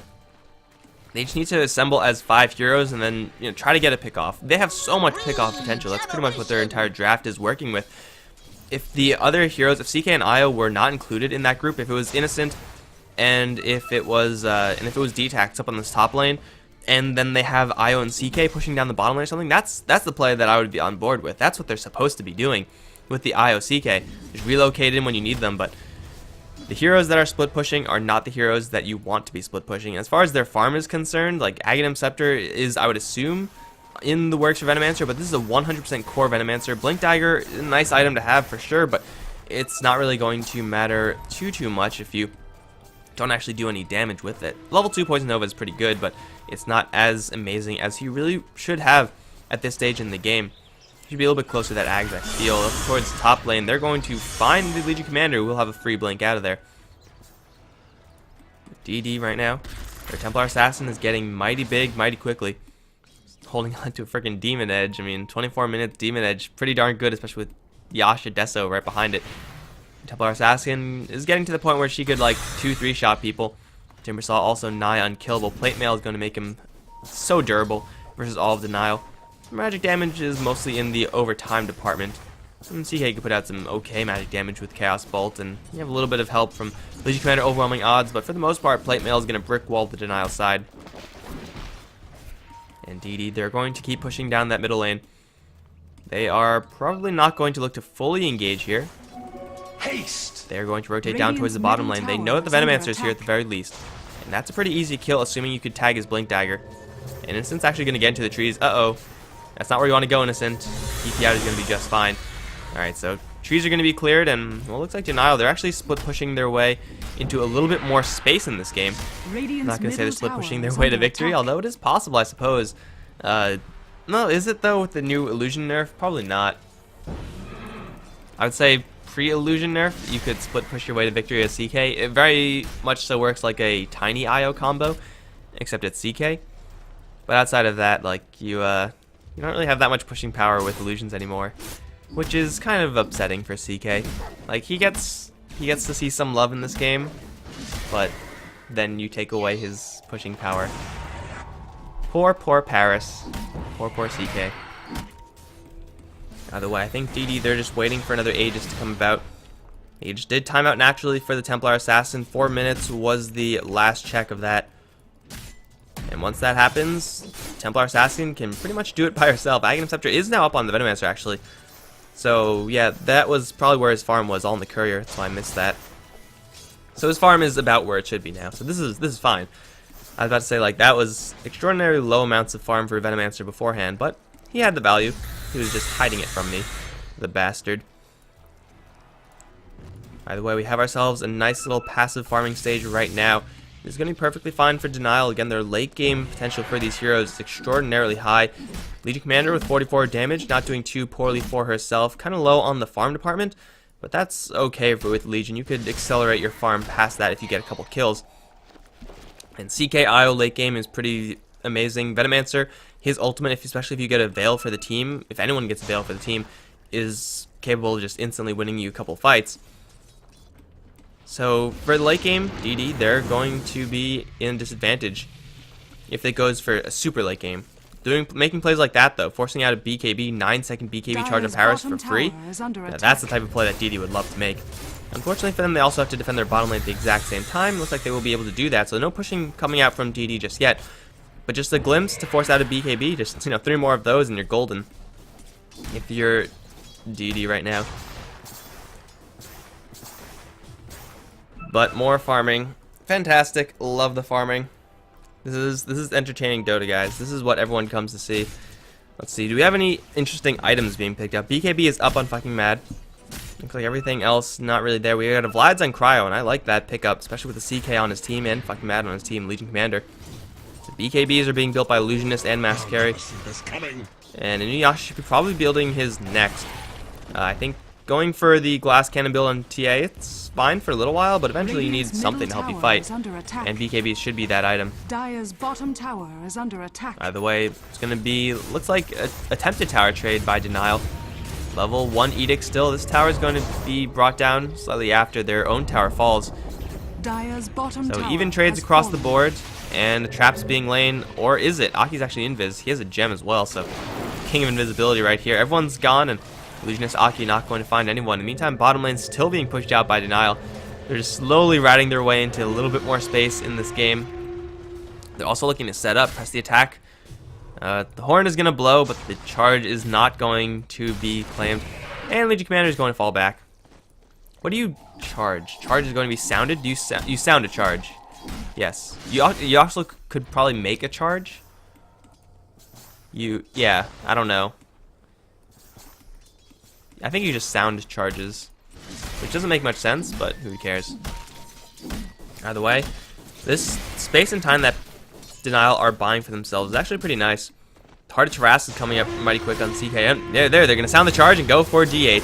They just need to assemble as 5 heroes and then, you know, try to get a pick off. They have so much pick off potential. That's pretty much what their entire draft is working with. If the other heroes, if CK and IO were not included in that group, if it was Innocent and if it was D-Tax up on this top lane, and then they have Io and CK pushing down the bottom lane or something, that's the play that I would be on board with. That's what they're supposed to be doing with the Io CK. Just relocate in when you need them, but the heroes that are split pushing are not the heroes that you want to be split pushing. As far as their farm is concerned, like Aghanim Scepter is, I would assume, in the works for Venomancer, but this is a 100% core Venomancer. Blink Dagger is a nice item to have for sure, but it's not really going to matter too much if you don't actually do any damage with it. Level 2 Poison Nova is pretty good, but it's not as amazing as you really should have at this stage in the game. You should be a little bit closer to that Ags, I feel. Up towards the top lane, they're going to find the Legion Commander, who will have a free blink out of there. DD right now. Their Templar Assassin is getting mighty big, mighty quickly. Holding on to a freaking Demon Edge. I mean, 24 minutes Demon Edge, pretty darn good, especially with Yasha Deso right behind it. Templar Assassin is getting to the point where she could like 2-3 shot people. Timbersaw also nigh unkillable. Plate Mail is going to make him so durable versus all of Denial. Magic damage is mostly in the overtime department. And CK can put out some okay magic damage with Chaos Bolt, and you have a little bit of help from Legion Commander overwhelming odds, but for the most part, Plate Mail is going to brick wall the Denial side. And DD, they're going to keep pushing down that middle lane. They are probably not going to look to fully engage here. Haste! They're going to rotate down towards the bottom lane. They know that the Venomancer is here at the very least. And that's a pretty easy kill, assuming you could tag his Blink Dagger. And Innocent's actually going to get into the trees. Uh-oh. That's not where you want to go, Innocent. TP out is going to be just fine. Alright, so trees are going to be cleared, and well, it looks like Denial, they're actually split pushing their way into a little bit more space in this game. I'm not going to say they're split pushing their way to victory, although it is possible, I suppose. No, is it though with the new illusion nerf? Probably not. I would say pre-illusion nerf, you could split push your way to victory as CK. It very much so works like a tiny IO combo, except it's CK. But outside of that, like you don't really have that much pushing power with illusions anymore, which is kind of upsetting for CK. Like he gets to see some love in this game, but then you take away his pushing power. Poor Paris. Poor CK. By the way, I think DD, they're just waiting for another Aegis to come about. Aegis did time out naturally for the Templar Assassin. 4 minutes was the last check of that. And once that happens, Templar Assassin can pretty much do it by herself. Aghanim Scepter is now up on the Venomancer, actually. So, yeah, that was probably where his farm was, all in the courier, so I missed that. So his farm is about where it should be now, so this is fine. I was about to say, like, that was extraordinarily low amounts of farm for Venomancer beforehand, but he had the value. He was just hiding it from me, the bastard. By the way, we have ourselves a nice little passive farming stage right now. It's going to be perfectly fine for Denial. Again, their late game potential for these heroes is extraordinarily high. Legion Commander with 44 damage, not doing too poorly for herself. Kind of low on the farm department, but that's okay with Legion. You could accelerate your farm past that if you get a couple kills. And CK IO late game is pretty amazing. Venomancer, his ultimate, especially if you get a Veil for the team, if anyone gets a Veil for the team, is capable of just instantly winning you a couple fights. So for the late game, DD, they're going to be in disadvantage if it goes for a super late game. Making plays like that though, forcing out a BKB, 9-second BKB charge on Paris for free, that's the type of play that DD would love to make. Unfortunately for them, they also have to defend their bottom lane at the exact same time. Looks like they will be able to do that, so no pushing coming out from DD just yet. But just a glimpse to force out a BKB, just 3 more of those and you're golden. If you're DD right now. But more farming. Fantastic. Love the farming. This is entertaining Dota, guys. This is what everyone comes to see. Let's see. Do we have any interesting items being picked up? BKB is up on fucking Mad. Looks like everything else not really there. We got a Vlad's on Cryo, and I like that pickup, especially with the CK on his team and fucking Mad on his team, Legion Commander. The BKBs are being built by Illusionist and Master Carry. And Inuyasha should be probably building his next. I think going for the Glass Cannon build on TA, it's fine for a little while, but eventually you need something to help you fight. And BKBs should be that item. Dire's bottom tower is under attack. By the way, it's going to be, looks like, a attempted tower trade by Denial. Level 1 Edict still. This tower is going to be brought down slightly after their own tower falls. Dire's bottom so tower even trades across the board, and the traps being laid, or is it? Aki's actually invis. He has a gem as well, so king of invisibility right here. Everyone's gone, and Illusionist Aki not going to find anyone. In the meantime, bottom lane's still being pushed out by Denial. They're just slowly riding their way into a little bit more space in this game. They're also looking to set up, press the attack. The horn is going to blow, but the charge is not going to be claimed. And Legion Commander is going to fall back. What do you charge? Charge is going to be sounded? Do you sound a charge? Yes. You also could probably make a charge. Yeah, I don't know. I think you just sound charges, which doesn't make much sense, but who cares? Either way, this space and time that Denial are buying for themselves is actually pretty nice. Heart of Taras is coming up mighty quick on CKM. They're gonna sound the charge and go for DH.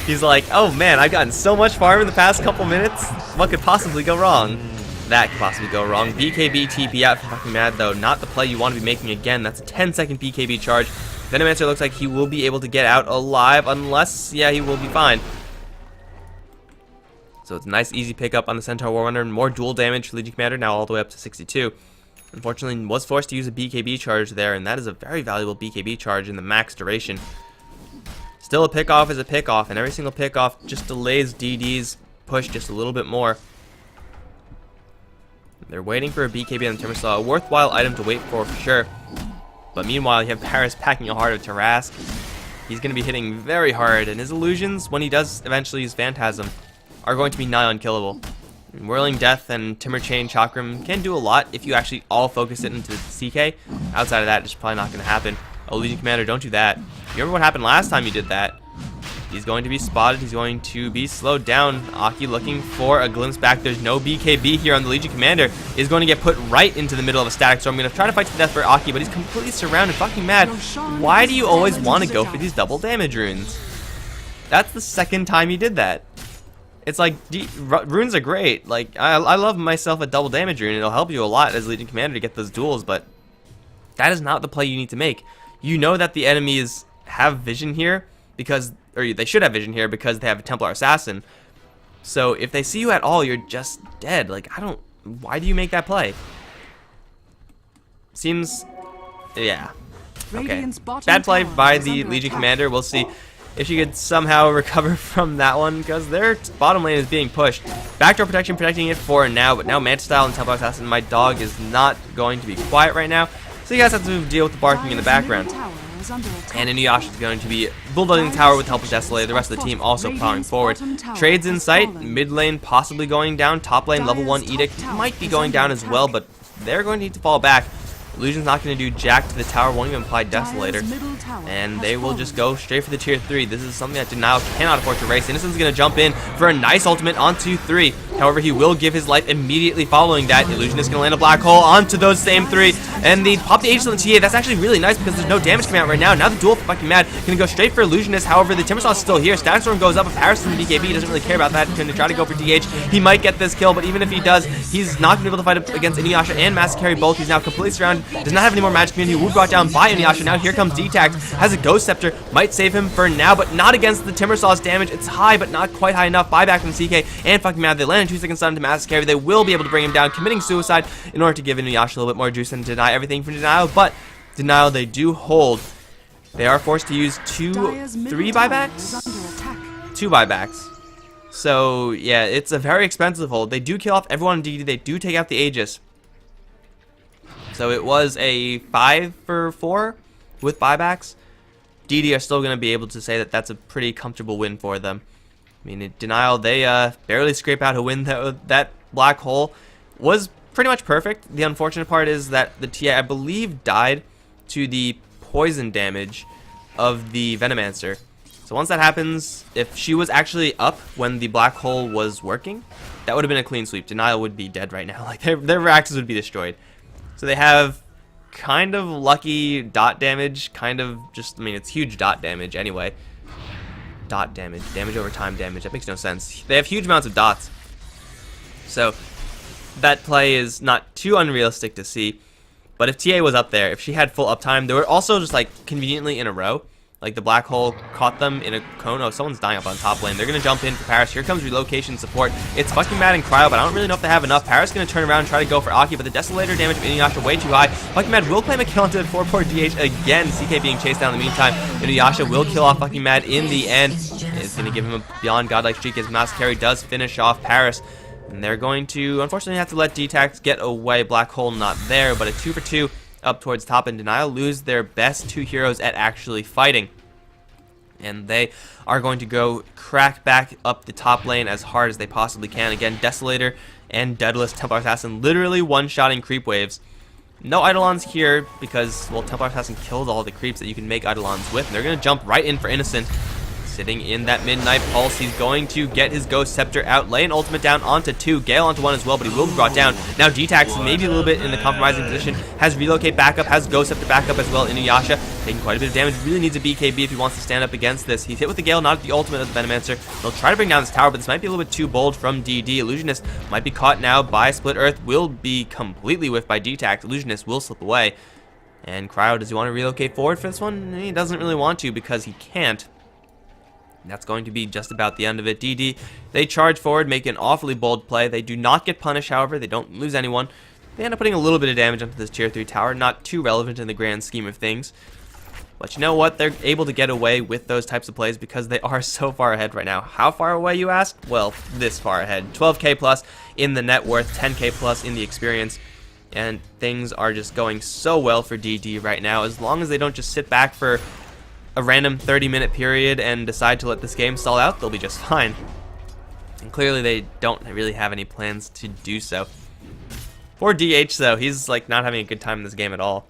He's like, oh man, I've gotten so much farm in the past couple minutes. What could possibly go wrong? That could possibly go wrong. BKB TP out for fucking mad though. Not the play you want to be making again. That's a 10-second BKB charge. Venomancer looks like he will be able to get out alive unless, yeah, he will be fine. So it's a nice easy pickup on the Centaur Warrunner. More dual damage for Legion Commander, now all the way up to 62. Unfortunately, was forced to use a BKB charge there, and that is a very valuable BKB charge in the max duration. Still, a pickoff is a pickoff, and every single pickoff just delays DD's push just a little bit more. They're waiting for a BKB on the Timbersaw, a worthwhile item to wait for sure. But meanwhile, you have Paris packing a Heart of Tarask. He's going to be hitting very hard, and his illusions, when he does eventually use Phantasm, are going to be nigh unkillable. Whirling Death and Timber Chain Chakram can do a lot if you actually all focus it into CK. Outside of that, it's probably not going to happen. Oh, Legion Commander, don't do that. You remember what happened last time you did that? He's going to be spotted. He's going to be slowed down. Aki looking for a glimpse back. There's no BKB here on the Legion Commander. Is going to get put right into the middle of a static storm. I'm going to try to fight to the death for Aki, but he's completely surrounded. Fucking mad. Why do you always want to go for these double damage runes? That's the second time he did that. It's like, runes are great. Like, I love myself a double damage rune. It'll help you a lot as Legion Commander to get those duels, but that is not the play you need to make. You know that the enemies have vision here because, or they should have vision here because they have a Templar Assassin. So if they see you at all, you're just dead. Like, why do you make that play? Seems, yeah. Okay. Bad play by the Legion Commander. We'll see if she could somehow recover from that one, because their bottom lane is being pushed. Backdoor protection protecting it for now, but now Manta Style and Templar Assassin, my dog is not going to be quiet right now, so you guys have to deal with the barking in the background. And Inuyasha is going to be bulldozing the tower with help of Desolator, the rest of the team also plowing forward. Trades in sight, mid lane possibly going down, top lane level 1 Edict might be going down as well, but they're going to need to fall back. Illusion's not going to do jack to the tower, won't even apply Desolator, and they will just go straight for the tier 3. This is something that Denial cannot afford to race. Innocent's going to jump in for a nice ultimate onto 3. However, he will give his life immediately following that. Illusion is going to land a black hole onto those same 3, and the pop the Aegis on the TA. That's actually really nice because there's no damage coming out right now. Now the duel for fucking mad going to go straight for Illusionist. However, the Timbersaw is still here. Static Storm goes up, and Paris in the BKB. He doesn't really care about that. He's going to try to go for DH. He might get this kill, but even if he does, he's not going to be able to fight against Inuyasha and Master Carry both. He's now completely surrounded. Does not have any more magic community. Will be brought down by Inuyasha. Now here comes D-Tax. Has a Ghost Scepter. Might save him for now, but not against the Timbersaw's damage. It's high, but not quite high enough. Buyback from CK and fucking mad. They land in 2 seconds stun to Master Carry. They will be able to bring him down, committing suicide in order to give Inuyasha a little bit more juice and deny everything from Denial, but Denial they do hold. They are forced to use 3 buybacks? 2 buybacks. So, yeah, it's a very expensive hold. They do kill off everyone in DD. They do take out the Aegis. So it was a 5 for 4 with buybacks. DD are still going to be able to say that that's a pretty comfortable win for them. I mean, in Denial, they barely scrape out a win. That black hole was pretty much perfect. The unfortunate part is that the TA, I believe, died to the poison damage of the Venomancer. So once that happens, if she was actually up when the black hole was working, that would have been a clean sweep. Denial would be dead right now. Like their axes would be destroyed. So they have kind of lucky dot damage, kind of just, I mean, it's huge dot damage anyway. Dot damage, damage over time damage, that makes no sense. They have huge amounts of dots. So that play is not too unrealistic to see. But if TA was up there, if she had full uptime, they were also just like conveniently in a row. Like the black hole caught them in a cone. Oh, someone's dying up on top lane. They're going to jump in for Paris. Here comes relocation support. It's fucking mad and cryo, but I don't really know if they have enough. Paris is going to turn around and try to go for Aki, but the Desolator damage of Inuyasha way too high. Fucking mad will claim a kill onto the 4-4 DH again. CK being chased down in the meantime. Inuyasha will kill off fucking mad in the end. It's going to give him a beyond godlike streak as Master Carry does finish off Paris. And they're going to, unfortunately, have to let D-Tax get away. Black Hole not there, but a 2 for 2 up towards top, and Denial lose their best 2 heroes at actually fighting. And they are going to go crack back up the top lane as hard as they possibly can. Again, Desolator and Daedalus Templar Assassin literally one-shotting creep waves. No Eidolons here because, well, Templar Assassin killed all the creeps that you can make Eidolons with. And they're going to jump right in for Innocent. Sitting in that Midnight Pulse, he's going to get his Ghost Scepter out, lay an ultimate down onto 2, Gale onto 1 as well, but he will be brought down. Now D-Tax, maybe a little bit in the compromising position, has Relocate backup, has Ghost Scepter backup as well. Inuyasha taking quite a bit of damage, really needs a BKB if he wants to stand up against this. He's hit with the Gale, not at the ultimate of the Venomancer. They'll try to bring down this tower, but this might be a little bit too bold from DD. Illusionist might be caught now by Split Earth, will be completely whiffed by D-Tax. Illusionist will slip away. And Cryo, does he want to relocate forward for this one? He doesn't really want to because he can't. That's going to be just about the end of it. DD, they charge forward, make an awfully bold play. They do not get punished, however. They don't lose anyone. They end up putting a little bit of damage onto this tier 3 tower. Not too relevant in the grand scheme of things. But you know what? They're able to get away with those types of plays because they are so far ahead right now. How far away, you ask? Well, this far ahead. 12k plus in the net worth, 10k plus in the experience. And things are just going so well for DD right now. As long as they don't just sit back for a random 30-minute period and decide to let this game stall out, they'll be just fine. And clearly they don't really have any plans to do so. For DH though, he's like not having a good time in this game at all.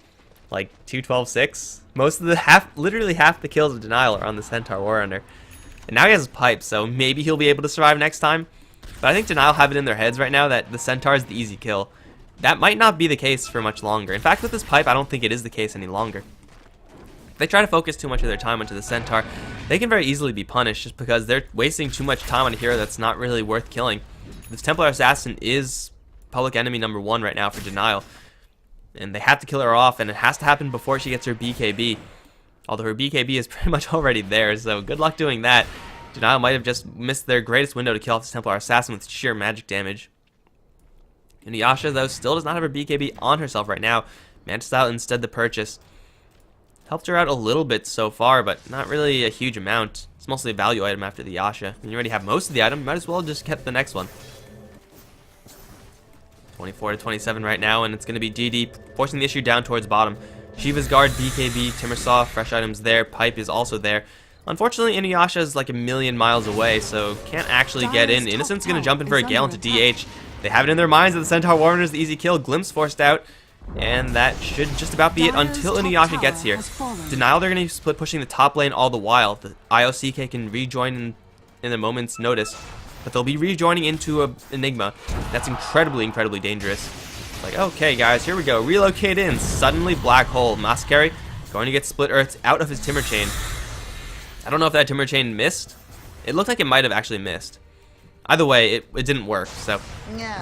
Like 2-12-6. Most of the literally half the kills of Denial are on the Centaur War Under. And now he has a pipe, so maybe he'll be able to survive next time. But I think Denial have it in their heads right now that the Centaur is the easy kill. That might not be the case for much longer. In fact, with this pipe, I don't think it is the case any longer. If they try to focus too much of their time onto the Centaur, they can very easily be punished just because they're wasting too much time on a hero that's not really worth killing. This Templar Assassin is public enemy number 1 right now for Denial. And they have to kill her off, and it has to happen before she gets her BKB. Although her BKB is pretty much already there, so good luck doing that. Denial might have just missed their greatest window to kill off this Templar Assassin with sheer magic damage. Inuyasha, though, still does not have her BKB on herself right now. Mantis out instead the purchase. Helped her out a little bit so far, but not really a huge amount. It's mostly a value item after the Yasha. When you already have most of the item, you might as well just get the next one. 24-27 right now, and it's going to be DD forcing the issue down towards bottom. Shiva's Guard, BKB, Timbersaw, fresh items there. Pipe is also there. Unfortunately, Inuyasha is like a million miles away, so can't actually get in. Innocent's going to jump in for a Gale into DH. They have it in their minds that the Centaur Warrior is the easy kill. Glimpse forced out. And that should just about be it until Inuyasha gets here. Denial, they're going to split pushing the top lane all the while. The IOCK can rejoin in a moment's notice, but they'll be rejoining into a Enigma. That's incredibly, incredibly dangerous. It's like, okay guys, here we go. Relocate in. Suddenly Black Hole. Mascari going to get Split Earth out of his Timber Chain. I don't know if that Timber Chain missed. It looked like it might have actually missed. Either way, it didn't work. So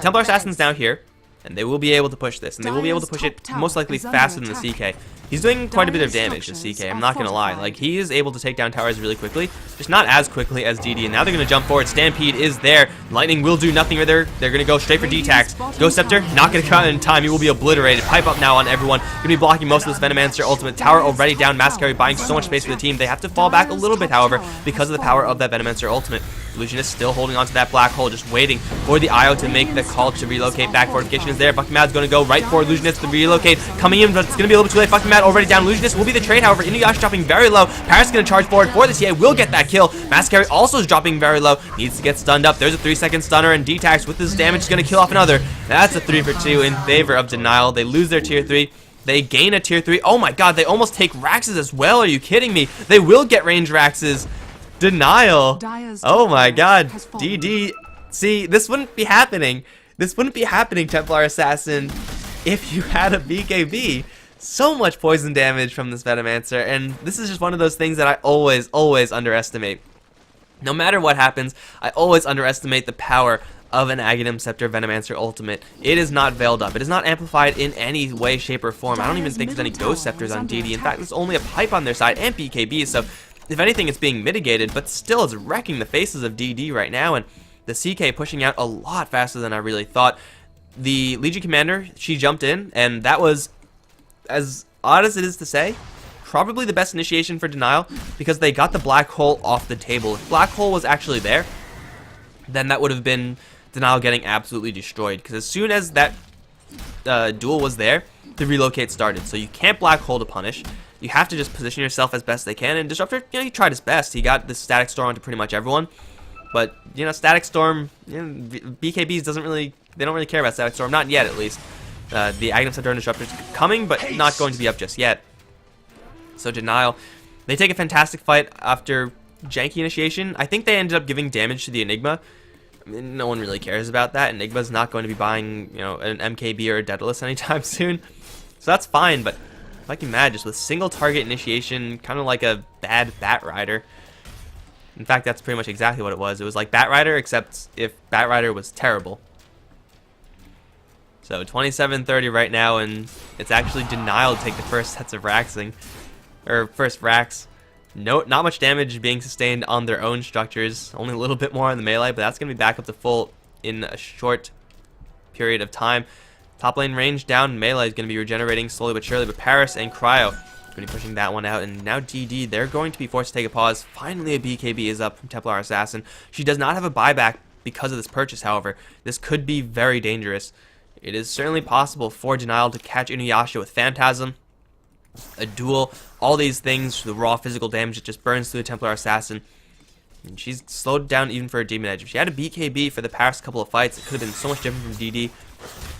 Templar Assassin's now here. And they will be able to push this, and they will be able to push it most likely faster than the CK. He's doing quite a bit of damage, the CK, I'm not going to lie. Like, he is able to take down towers really quickly, just not as quickly as DD. And now they're going to jump forward. Stampede is there. Lightning will do nothing right there. They're going to go straight for D-Tax. Ghost Scepter, not going to come out in time. He will be obliterated. Pipe up now on everyone. Going to be blocking most of this Venomancer ultimate. Tower already down. Mascari buying so much space for the team. They have to fall back a little bit, however, because of the power of that Venomancer ultimate. Illusionist still holding on to that Black Hole, just waiting for the IO to make the call to relocate back. Fortification is there. Fucking Mad's going to go right for Illusionist to relocate. Coming in, but it's going to be a little bit too late. Fucking Mad already down. Illusionist will be the trade, however. Inuyasha dropping very low. Paris is going to charge forward for the TA. Will get that kill. Mascari also is dropping very low. Needs to get stunned up. There's a 3-second stunner, and D-Tax with his damage is going to kill off another. That's a 3 for 2 in favor of Denial. They lose their tier 3. They gain a tier 3. Oh my god, they almost take Raxes as well. Are you kidding me? They will get range Raxes. Denial. Oh my god. DD. See, this wouldn't be happening. This wouldn't be happening, Templar Assassin, if you had a BKB. So much poison damage from this Venomancer, and this is just one of those things that I always underestimate. No matter what happens, I always underestimate the power of an Aghanim Scepter Venomancer ultimate. It is not veiled up. It is not amplified in any way, shape, or form. I don't even think there's any Ghost Scepters on DD. In fact, there's only a pipe on their side and BKB, so if anything, it's being mitigated, but still it's wrecking the faces of DD right now, and the CK pushing out a lot faster than I really thought. The Legion Commander, she jumped in, and that was, as odd as it is to say, probably the best initiation for Denial, because they got the Black Hole off the table. If Black Hole was actually there, then that would have been Denial getting absolutely destroyed, because as soon as that duel was there, the relocate started. So you can't black hole to punish. You have to just position yourself as best they can. And Disruptor, he tried his best. He got the Static Storm onto pretty much everyone. But, Static Storm, BKBs they don't really care about Static Storm. Not yet, at least. The Aghanim Scepter and Disruptor's coming, but not going to be up just yet. So Denial, they take a fantastic fight after janky initiation. I think they ended up giving damage to the Enigma. I mean, no one really cares about that. Enigma's not going to be buying, an MKB or a Daedalus anytime soon. So that's fine, but fucking mad just with single target initiation, kind of like a bad Bat Rider. In fact, that's pretty much exactly what it was. It was like Bat Rider, except if Bat Rider was terrible. So 27-30 right now, and it's actually Denial to take the first sets of raxing. Or first racks. Not much damage being sustained on their own structures. Only a little bit more on the melee, but that's going to be back up to full in a short period of time. Top lane range down. Melee is going to be regenerating slowly but surely, but Paris and Cryo going to be pushing that one out. And now DD, they're going to be forced to take a pause. Finally, a BKB is up from Templar Assassin. She does not have a buyback because of this purchase, however. This could be very dangerous. It is certainly possible for Denial to catch Inuyasha with Phantasm, a duel, all these things, the raw physical damage that just burns through the Templar Assassin. And she's slowed down even for a Demon Edge. If she had a BKB for the past couple of fights, it could have been so much different from DD.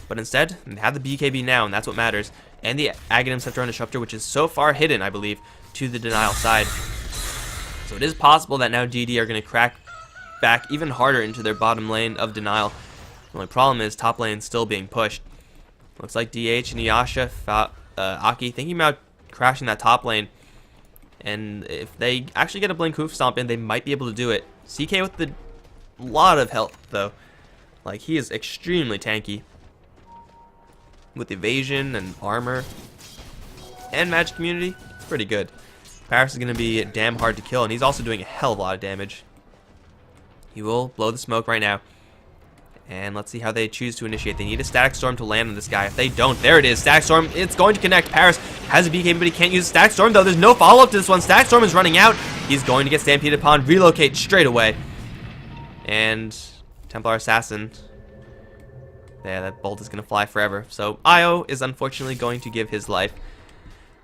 But instead, they have the BKB now, and that's what matters. And the Aghanim Scepter and Disruptor, which is so far hidden, I believe, to the Denial side. So it is possible that now DD are going to crack back even harder into their bottom lane of Denial. The only problem is top lane still being pushed. Looks like DH and Inuyasha, Aki thinking about crashing that top lane. And if they actually get a Blink Hoof Stomp in, they might be able to do it. CK with a lot of health, though. Like, he is extremely tanky. With evasion and armor. And magic immunity, it's pretty good. Paris is going to be damn hard to kill, and he's also doing a hell of a lot of damage. He will blow the smoke right now. And let's see how they choose to initiate. They need a Static Storm to land on this guy. If they don't, there it is. Static Storm, it's going to connect. Paris has a BKB, but he can't use Static Storm, though. There's no follow-up to this one. Static Storm is running out. He's going to get stampeded upon. Relocate straight away. And Templar Assassin. Yeah, that bolt is going to fly forever. So Io is unfortunately going to give his life.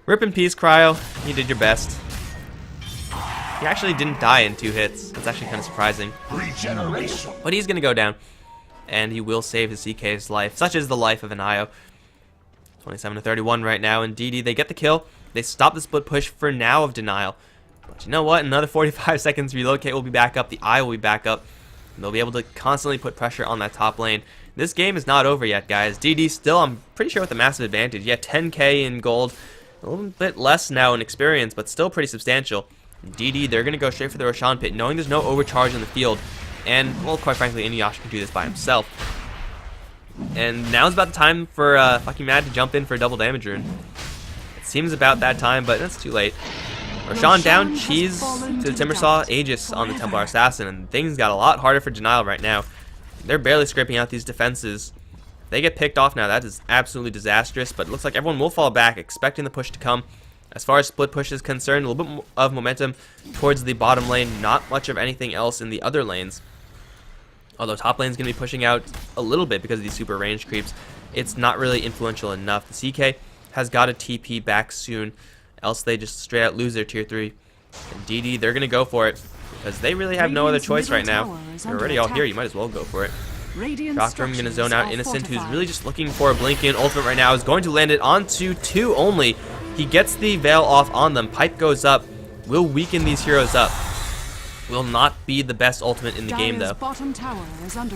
Rip in peace, Cryo. You did your best. He actually didn't die in 2 hits. That's actually kind of surprising. Regeneration. But he's going to go down. And he will save his CK's life. Such is the life of an Io. 27-31 right now. And DD, they get the kill. They stop the split push for now of Denial. But you know what? Another 45 seconds. Relocate will be back up. The Io will be back up. And they'll be able to constantly put pressure on that top lane. This game is not over yet, guys. DD still, I'm pretty sure, with a massive advantage. Yeah, 10k in gold. A little bit less now in experience, but still pretty substantial. DD, they're going to go straight for the Roshan pit, knowing there's no overcharge in the field. And, well, quite frankly, Inuyasha can do this by himself. And now's about the time for fucking Mad to jump in for a double damage rune. It seems about that time, but that's too late. Roshan down, cheese to the Timbersaw, Aegis on the Templar Assassin, and things got a lot harder for Denial right now. They're barely scraping out these defenses. If they get picked off now, that is absolutely disastrous, but it looks like everyone will fall back, expecting the push to come. As far as split push is concerned, a little bit of momentum towards the bottom lane, not much of anything else in the other lanes. Although top lane is going to be pushing out a little bit because of these super range creeps, it's not really influential enough. The CK has got a TP back soon, else they just straight out lose their tier 3. And DD, they're going to go for it, because they really have no other choice right now. You're already all here, you might as well go for it. Shockdrum going to zone out Innocent, who's really just looking for a blink-in ultimate right now, is going to land it onto 2 only. He gets the veil off on them. Pipe goes up. Will weaken these heroes up. Will not be the best ultimate in the game, though.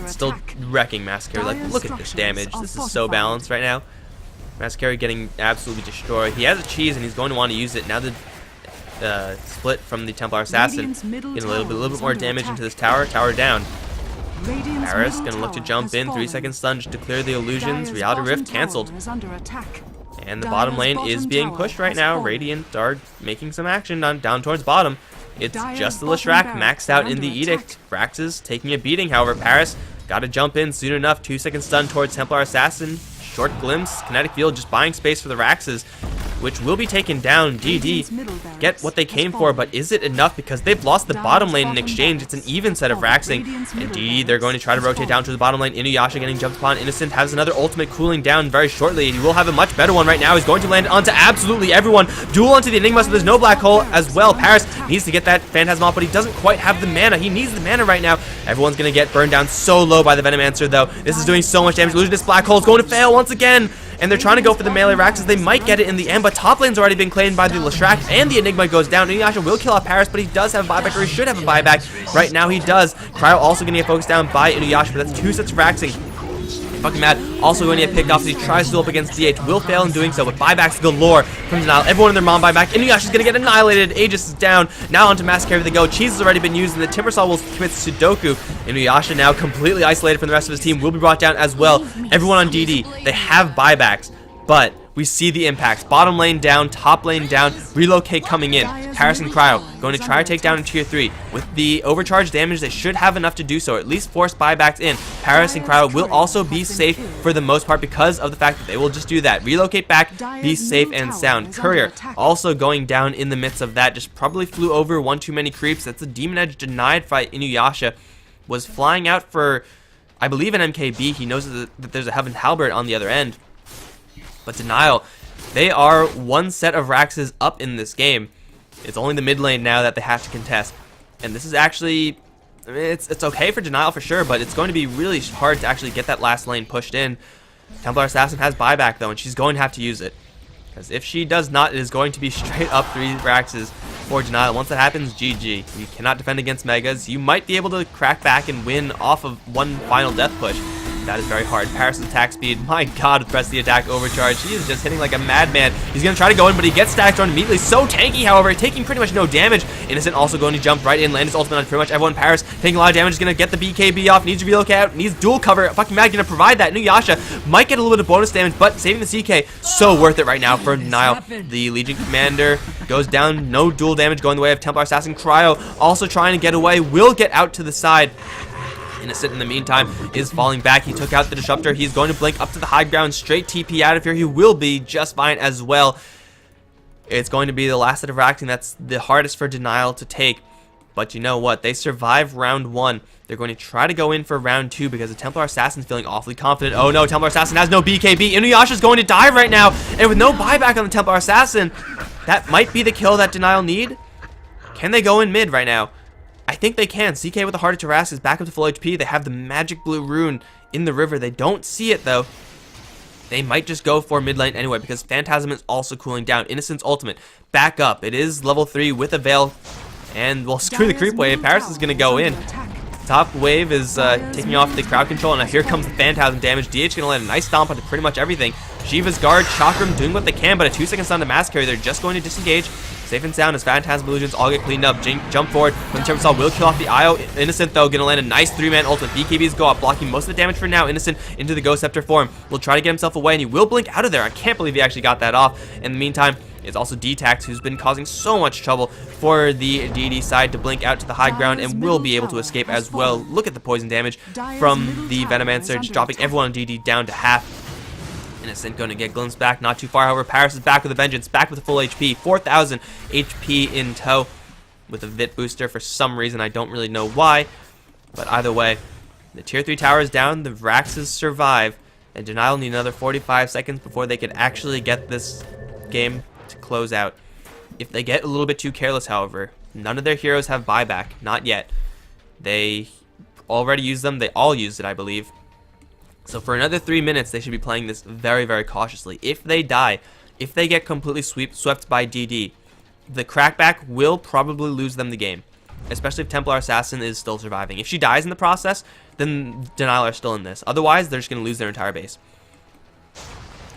Still wrecking Mascara. Like, look at this damage. This is so balanced right now. Mascara getting absolutely destroyed. He has a cheese, and he's going to want to use it. Now the split from the Templar Assassin. Getting a little bit more damage into this tower. Tower down. Paris going to look to jump in. 3-second stun to clear the illusions. Reality Rift canceled. And the bottom lane is being pushed right now. Radiant are making some action down towards bottom. It's just the Leshrac maxed out in the Edict. Fraxes taking a beating, however. Paris got to jump in soon enough. 2-second stun towards Templar Assassin. Short glimpse. Kinetic Field just buying space for the Raxes. which will be taken down. DD get what they came for, but is it enough? Because they've lost the bottom lane in exchange. It's an even set of Raxing. And DD, they're going to try to rotate down to the bottom lane. Inuyasha getting jumped upon. Innocent has another ultimate cooling down very shortly. He will have a much better one right now. He's going to land onto absolutely everyone. Duel onto the Enigma, so there's no black hole as well. Paris needs to get that Phantasm off, but he doesn't quite have the mana. He needs the mana right now. Everyone's going to get burned down so low by the Venomancer, though. This is doing so much damage. Illusionist black hole is going to fail once again. And they're trying to go for the melee Raxes. They might get it in the end, but top lane's already been claimed by the Leshrac, and the Enigma goes down. Inuyasha will kill off Paris, but he does have a buyback, or he should have a buyback. Right now he does. Cryo also going to get focused down by Inuyasha, but that's 2 sets of Raxing. Fucking mad. Also going to get picked off as he tries to duel up against DH. Will fail in doing so, but buybacks galore from Denial. Everyone in their mom buyback. Inuyasha's going to get annihilated. Aegis is down. Now onto Mass Carry they go. Cheese has already been used, and the Timbersaw will commit Sudoku. Inuyasha now completely isolated from the rest of his team. Will be brought down as well. Everyone on DD, they have buybacks, but we see the impacts. Bottom lane down, top lane down, relocate coming in. Paris and Cryo going to try to take down in tier 3. With the overcharge damage, they should have enough to do so, at least force buybacks in. Paris and Cryo will also be safe for the most part because of the fact that they will just do that. Relocate back, be safe and sound. Courier also going down in the midst of that, just probably flew over one too many creeps. That's a Demon Edge denied fight. Inuyasha was flying out for, I believe, an MKB. He knows that there's a Heaven Halberd on the other end. But Denial, they are one set of Raxes up in this game. It's only the mid lane now that they have to contest. And this is actually, I mean, it's okay for Denial for sure, but it's going to be really hard to actually get that last lane pushed in. Templar Assassin has buyback though, and she's going to have to use it. Because if she does not, it is going to be straight up 3 Raxes for Denial. Once that happens, GG. You cannot defend against Megas. You might be able to crack back and win off of one final death push. That is very hard. Paris' attack speed, my god, with press the attack overcharge. He is just hitting like a madman. He's going to try to go in, but he gets stacked on immediately. So tanky, however, taking pretty much no damage. Innocent also going to jump right in, land his ultimate on pretty much everyone. Paris taking a lot of damage, is going to get the BKB off, needs to relocate out, needs dual cover. Fucking mad, going to provide that. Inuyasha might get a little bit of bonus damage, but saving the CK, so worth it right now for Denial. The Legion Commander goes down, no dual damage going the way of Templar Assassin. Cryo also trying to get away, will get out to the side. Innocent in the meantime is falling back. He took out the Disruptor. He's going to blink up to the high ground, straight TP out of here. He will be just fine as well. It's going to be the last set of Raxing. That's the hardest for Denial to take. But you know what? They survived round 1. They're going to try to go in for round 2 because the Templar Assassin's feeling awfully confident. Oh no, Templar Assassin has no BKB. Inuyasha's going to die right now. And with no buyback on the Templar Assassin, that might be the kill that Denial need. Can they go in mid right now? I think they can. CK with the Heart of Tarrasque is back up to full HP. They have the magic blue rune in the river. They don't see it though. They might just go for mid lane anyway because Phantasm is also cooling down. Innocent's ultimate back up. It is level 3 with a veil. And well, screw the creep wave. Paris is going to go in. Top wave is taking off the crowd control, and now here comes the Phantasm damage. DH going to land a nice stomp onto pretty much everything. Shiva's guard, Chakram doing what they can, but a 2-second stun to Mass Carry. They're just going to disengage. Safe and sound as Phantasm illusions all get cleaned up. Jump forward. When the Timbersaw will kill off the IO. Innocent though going to land a nice 3-man ultimate. BKBs go up, blocking most of the damage for now. Innocent into the Ghost Scepter form. Will try to get himself away, and he will blink out of there. I can't believe he actually got that off. In the meantime, it's also D-Tax, who's been causing so much trouble for the DD side to blink out to the high ground and will be able to escape as well. Look at the poison damage from the Venomancer, just dropping everyone on DD down to half. Innocent going to get glimpsed back, not too far. However, Paris is back with a vengeance, back with a full HP, 4,000 HP in tow with a Vit booster for some reason. I don't really know why, but either way, the tier 3 tower is down, the Raxes survive, and Denial need another 45 seconds before they could actually get this game to close out. If they get a little bit too careless, however, none of their heroes have buyback, not yet. They already used them, they all used it, I believe. So for another 3 minutes, they should be playing this very, very cautiously. If they die, if they get completely swept by DD, the crackback will probably lose them the game, especially if Templar Assassin is still surviving. If she dies in the process, then Denial are still in this. Otherwise, they're just going to lose their entire base.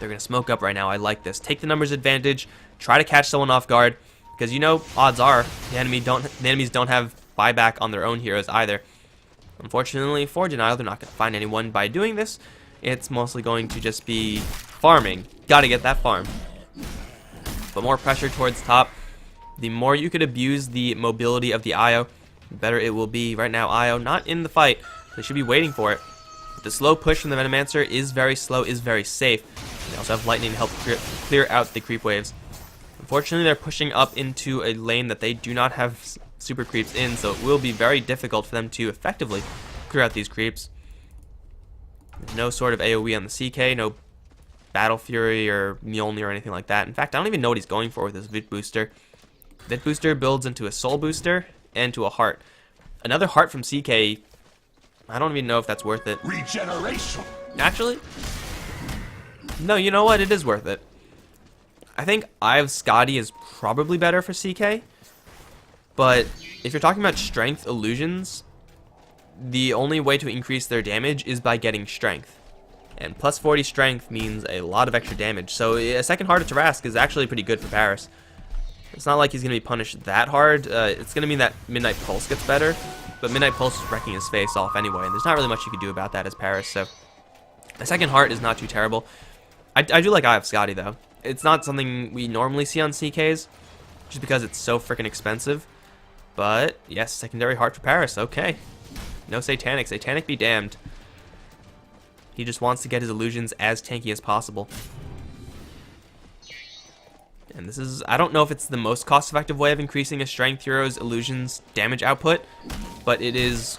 They're going to smoke up right now. I like this. Take the numbers advantage. Try to catch someone off guard, because you know odds are the enemies don't have buyback on their own heroes either. Unfortunately for Denial, they're not going to find anyone by doing this. It's mostly going to just be farming. Got to get that farm. But more pressure towards top. The more you could abuse the mobility of the IO, the better it will be. Right now, IO not in the fight. They should be waiting for it. But the slow push from the Venomancer is very slow, is very safe. They also have lightning to help clear out the creep waves. Unfortunately, they're pushing up into a lane that they do not have super creeps in, so it will be very difficult for them to effectively clear out these creeps. There's no sort of AoE on the CK, no Battle Fury or Mjolnir or anything like that. In fact, I don't even know what he's going for with this Vit Booster. Vit Booster builds into a Soul Booster and to a Heart. Another Heart from CK, I don't even know if that's worth it. Regeneration. Actually, no, you know what? It is worth it. I think Eye of Skadi is probably better for CK, but if you're talking about strength illusions, the only way to increase their damage is by getting strength. And plus 40 strength means a lot of extra damage. So a second Heart of Tarask is actually pretty good for Paris. It's not like he's going to be punished that hard. It's going to mean that Midnight Pulse gets better, but Midnight Pulse is wrecking his face off anyway, and there's not really much you can do about that as Paris, so a second Heart is not too terrible. I do like Eye of Skadi, though. It's not something we normally see on CKs, just because it's so freaking expensive. But, yes, secondary Heart for Paris, okay. No Satanic. Satanic be damned. He just wants to get his illusions as tanky as possible. And this is, I don't know if it's the most cost-effective way of increasing a strength hero's illusions damage output, but it is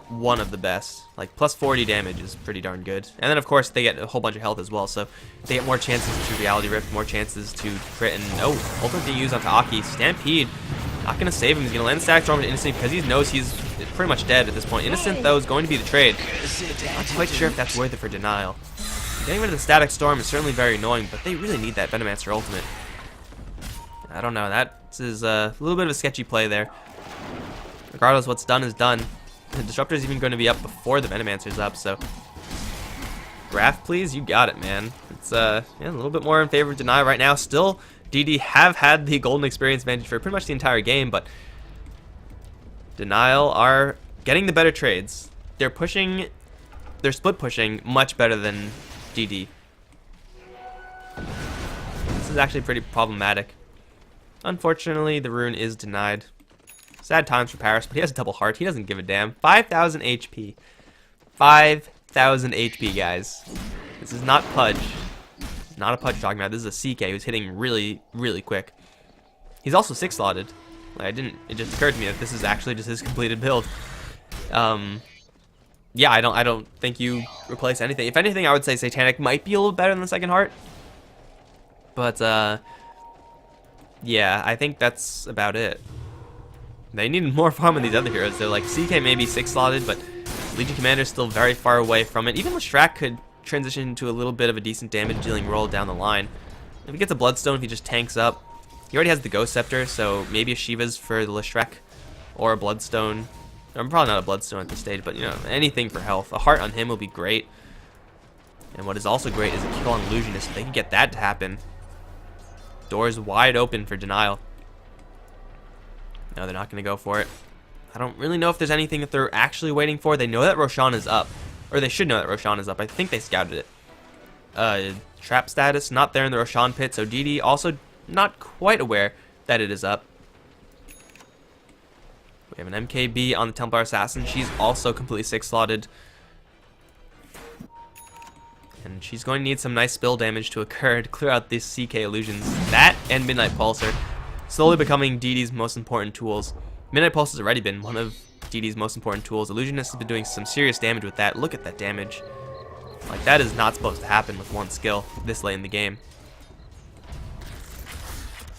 one of the best. Like, plus 40 damage is pretty darn good. And then, of course, they get a whole bunch of health as well, so they get more chances to Reality Rift, more chances to crit, and oh, ultimate being used onto Aki. Stampede, not going to save him. He's going to land the Static Storm into Innocent because he knows he's pretty much dead at this point. Innocent, though, is going to be the trade. Not quite sure if that's worth it for Denial. Getting rid of the Static Storm is certainly very annoying, but they really need that Venomancer ultimate. I don't know, that is a little bit of a sketchy play there. Regardless, what's done is done. The Disruptor is even going to be up before the Venomancer's up, so... Graph, please? You got it, man. It's yeah, a little bit more in favor of Denial right now. Still, DD have had the golden experience advantage for pretty much the entire game, but... Denial are getting the better trades. They're pushing... They're split pushing much better than DD. This is actually pretty problematic. Unfortunately, the rune is denied. Sad times for Paris, but he has a double heart. He doesn't give a damn. 5,000 HP. 5,000 HP, guys. This is not Pudge. This is not a Pudge talking about. This is a CK who's hitting really, really quick. He's also 6-slotted. Like, it just occurred to me that this is actually just his completed build. Yeah, I don't think you replace anything. If anything, I would say Satanic might be a little better than the second heart. But, yeah, I think that's about it. They need more farm on these other heroes. They're like, CK may be 6-slotted, but Legion Commander's still very far away from it. Even Lestrak could transition into a little bit of a decent damage dealing role down the line. If he gets a Bloodstone, if he just tanks up. He already has the Ghost Scepter, so maybe a Shiva's for the Lestrak. Or a Bloodstone. I'm probably not a Bloodstone at this stage, but, you know, anything for health. A Heart on him will be great. And what is also great is a kill on Illusionist. If they can get that to happen, doors wide open for Denial. No, they're not going to go for it. I don't really know if there's anything that they're actually waiting for. They know that Roshan is up. Or they should know that Roshan is up. I think they scouted it. Trap status, not there in the Roshan pit. So DD also not quite aware that it is up. We have an MKB on the Templar Assassin. She's also completely 6-slotted. And she's going to need some nice spill damage to occur to clear out these CK illusions. That and Midnight Pulse are slowly becoming DD's most important tools. Midnight Pulse has already been one of DD's most important tools. Illusionist has been doing some serious damage with that. Look at that damage. Like, that is not supposed to happen with one skill this late in the game.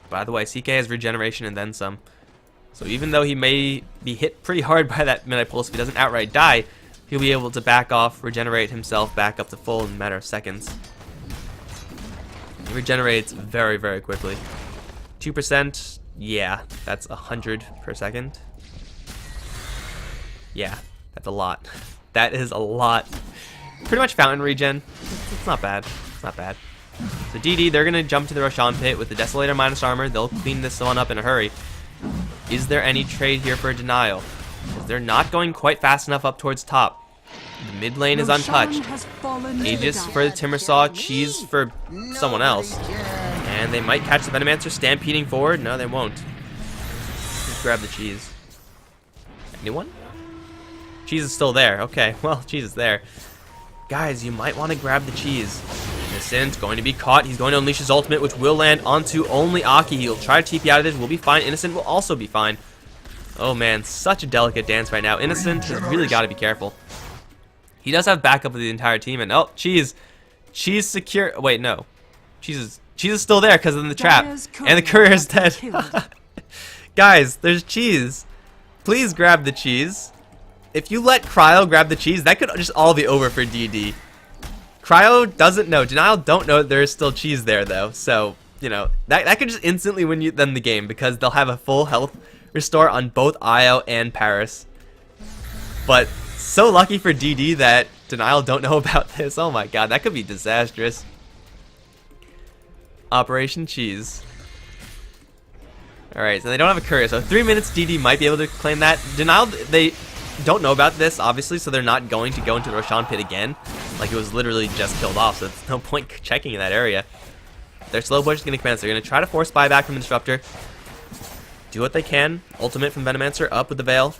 By the way, CK has regeneration and then some. So even though he may be hit pretty hard by that Midnight Pulse, if he doesn't outright die, he'll be able to back off, regenerate himself back up to full in a matter of seconds. He regenerates very, very quickly. 2%, yeah, that's 100 per second. Yeah, that's a lot. That is a lot. Pretty much fountain regen. It's not bad. It's not bad. So DD, they're going to jump to the Roshan pit with the Desolator minus armor. They'll clean this one up in a hurry. Is there any trade here for a Denial? Because they're not going quite fast enough up towards top. The mid lane is untouched. Aegis for the Timbersaw, Cheese for someone else. And they might catch the Venomancer stampeding forward. No, they won't. Just grab the Cheese. Anyone? Cheese is still there. Okay, well, Cheese is there. Guys, you might want to grab the Cheese. Innocent going to be caught. He's going to unleash his ultimate, which will land onto only Aki. He'll try to TP out of this. Will be fine. Innocent will also be fine. Oh man, such a delicate dance right now. Innocent has really got to be careful. He does have backup of the entire team, and oh, Cheese secure. Wait, no, Cheese is still there because of the trap, and the courier is dead. Guys, there's Cheese. Please grab the Cheese. If you let Cryo grab the Cheese, that could just all be over for DD. Cryo doesn't know. Denial don't know there is still Cheese there though, so you know that could just instantly win you them the game because they'll have a full health restore on both Io and Paris. But so lucky for DD that Denial don't know about this. Oh my god, that could be disastrous. Operation Cheese. Alright, so they don't have a courier, so 3 minutes DD might be able to claim that. Denial, they don't know about this, obviously, so they're not going to go into the Roshan pit again. Like, it was literally just killed off, so there's no point checking in that area. Their slow push is going to commence. They're going to try to force buyback from the Disruptor. Do what they can. Ultimate from Venomancer up with the Veil.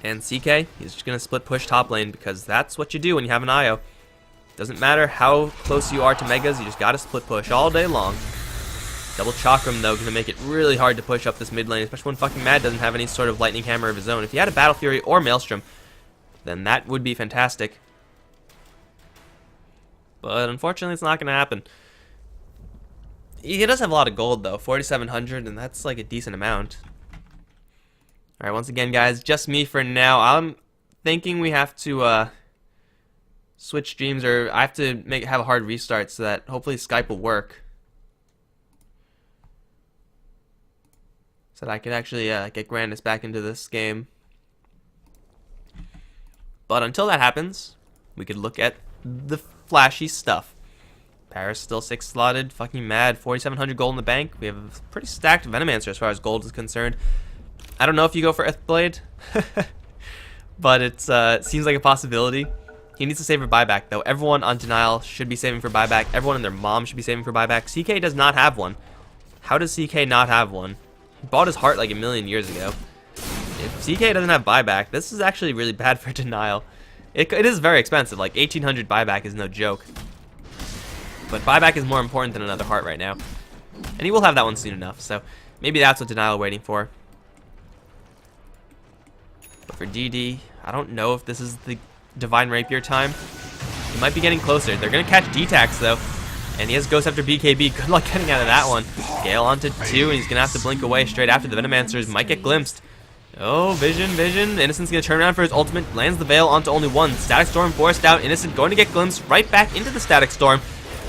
And CK, he's just going to split push top lane because that's what you do when you have an IO. Doesn't matter how close you are to Megas, you just got to split push all day long. Double Chakram, though, going to make it really hard to push up this mid lane, especially when fucking Mad doesn't have any sort of Lightning Hammer of his own. If he had a Battle Fury or Maelstrom, then that would be fantastic. But unfortunately, it's not going to happen. He does have a lot of gold, though, 4,700, and that's like a decent amount. Alright, once again, guys, just me for now. I'm thinking we have to switch streams, or I have to have a hard restart so that hopefully Skype will work. So that I could actually get Grandis back into this game. But until that happens, we could look at the flashy stuff. Paris still 6 slotted, fucking Mad, 4,700 gold in the bank. We have a pretty stacked Venomancer as far as gold is concerned. I don't know if you go for Earthblade, but it seems like a possibility. He needs to save for buyback, though. Everyone on Denial should be saving for buyback. Everyone and their mom should be saving for buyback. CK does not have one. How does CK not have one? He bought his heart like a million years ago. If CK doesn't have buyback, this is actually really bad for Denial. It is very expensive. Like 1,800 buyback is no joke. But buyback is more important than another heart right now. And he will have that one soon enough. So maybe that's what Denial is waiting for. But for DD, I don't know if this is the Divine Rapier time. He might be getting closer. They're going to catch D-Tax though. And he has Ghost after BKB. Good luck getting out of that one. Gale onto 2, and he's going to have to blink away straight after. The Venomancers might get glimpsed. Oh, Vision. Innocent's going to turn around for his ultimate. Lands the Veil onto only 1. Static Storm forced out. Innocent going to get glimpsed right back into the Static Storm.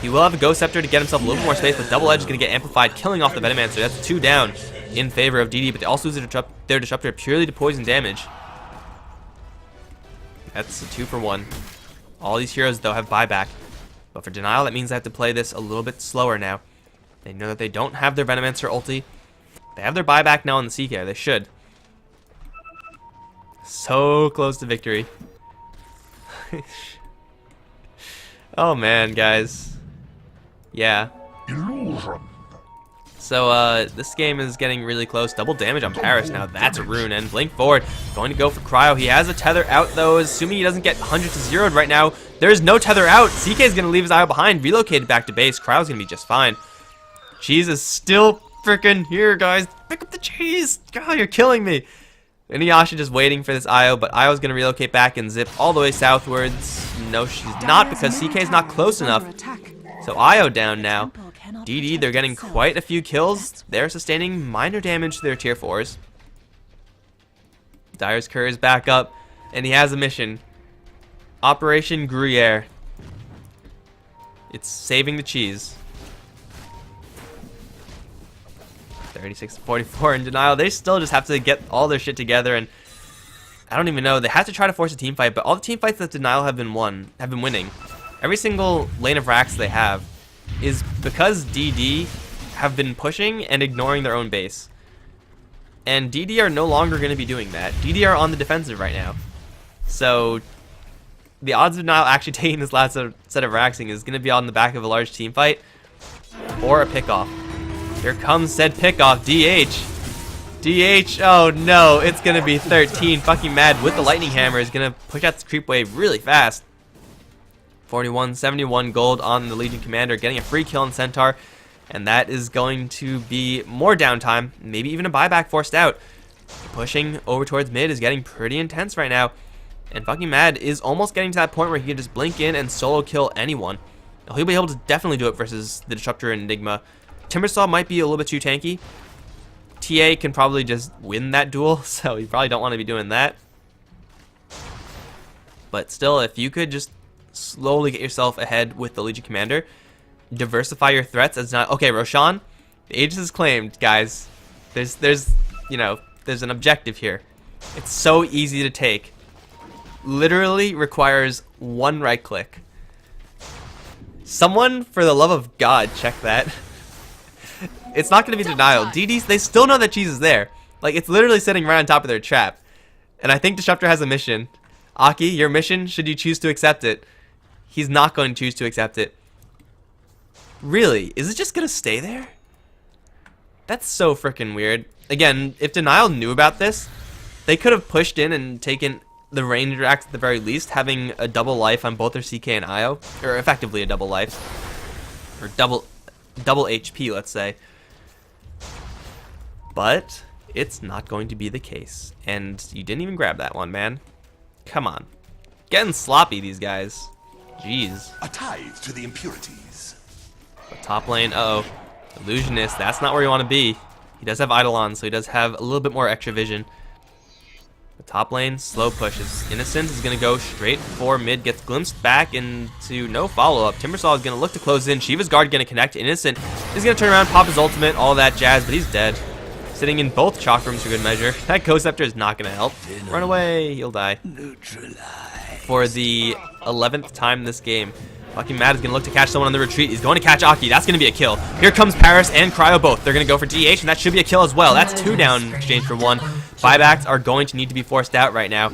He will have a Ghost Scepter to get himself a little more space, but Double Edge is going to get amplified, killing off the Venomancer. That's 2 down in favor of DD, but they also lose their Disruptor purely to poison damage. That's a 2 for 1. All these heroes, though, have buyback. But for Denial, that means they have to play this a little bit slower now. They know that they don't have their Venomancer ulti. They have their buyback now on the CK. They should. So close to victory. Oh man, guys. Yeah. So this game is getting really close. Double damage on Paris now. That's a rune. And blink forward. Going to go for Cryo. He has a tether out though. Assuming he doesn't get 100 to 0'd right now. There's no tether out. CK is going to leave his IO behind. Relocated back to base. Cryo's going to be just fine. Cheese is still freaking here, guys. Pick up the cheese. God, you're killing me. Inuyasha just waiting for this IO, but IO's going to relocate back and zip all the way southwards. No, she's not, because CK is not close enough. So IO down now. DD, they're getting quite a few kills. They're sustaining minor damage to their tier 4s. Dyer's Cur is back up, and he has a mission. Operation Gruyere. It's saving the cheese. 36 to 44 in Denial. They still just have to get all their shit together, and I don't even know. They have to try to force a team fight, but all the team fights that Denial have been winning. Every single lane of racks they have is because DD have been pushing and ignoring their own base. And DD are no longer going to be doing that. DD are on the defensive right now. So the odds of Denial actually taking this last set of racksing is going to be on the back of a large team fight or a pickoff. Here comes said pickoff. DH, oh no, it's going to be 13. Fucking Mad with the Lightning Hammer is going to push out this creep wave really fast. 41, 71 gold on the Legion Commander, getting a free kill on Centaur, and that is going to be more downtime, maybe even a buyback forced out. Pushing over towards mid is getting pretty intense right now, and fucking Mad is almost getting to that point where he can just blink in and solo kill anyone. He'll be able to definitely do it versus the Disruptor and Enigma. Timbersaw might be a little bit too tanky. TA can probably just win that duel, so you probably don't want to be doing that. But still, if you could just slowly get yourself ahead with the Legion Commander, diversify your threats as not okay. Roshan, the Aegis is claimed, guys. There's an objective here. It's so easy to take. Literally requires one right click. Someone, for the love of God, check that. It's not going to be denial. DDs, they still know that cheese is there. Like, it's literally sitting right on top of their trap. And I think Disruptor has a mission. Aki, your mission, should you choose to accept it? He's not going to choose to accept it. Really? Is it just going to stay there? That's so freaking weird. Again, if Denial knew about this, they could have pushed in and taken the Ranger Axe at the very least, having a double life on both their CK and IO. Or effectively a double life. Or double HP, let's say. But it's not going to be the case. And you didn't even grab that one, man. Come on. Getting sloppy, these guys. Jeez. A tithe to the impurities. But top lane, uh-oh. Illusionist, that's not where you want to be. He does have Eidolon, so he does have a little bit more extra vision. The top lane, slow pushes. Innocent is going to go straight for mid, gets glimpsed back into no follow-up. Timbersaw is going to look to close in. Shiva's Guard going to connect. Innocent is going to turn around, pop his ultimate, all that jazz, but he's dead. Sitting in both chalk rooms for good measure. That Ghost Scepter is not going to help. Run away, he'll die. For the 11th time this game. Fucking Mad is going to look to catch someone on the retreat. He's going to catch Aki. That's going to be a kill. Here comes Paris and Cryo both. They're going to go for DH, and that should be a kill as well. That's 2 down in exchange for 1. Buybacks are going to need to be forced out right now.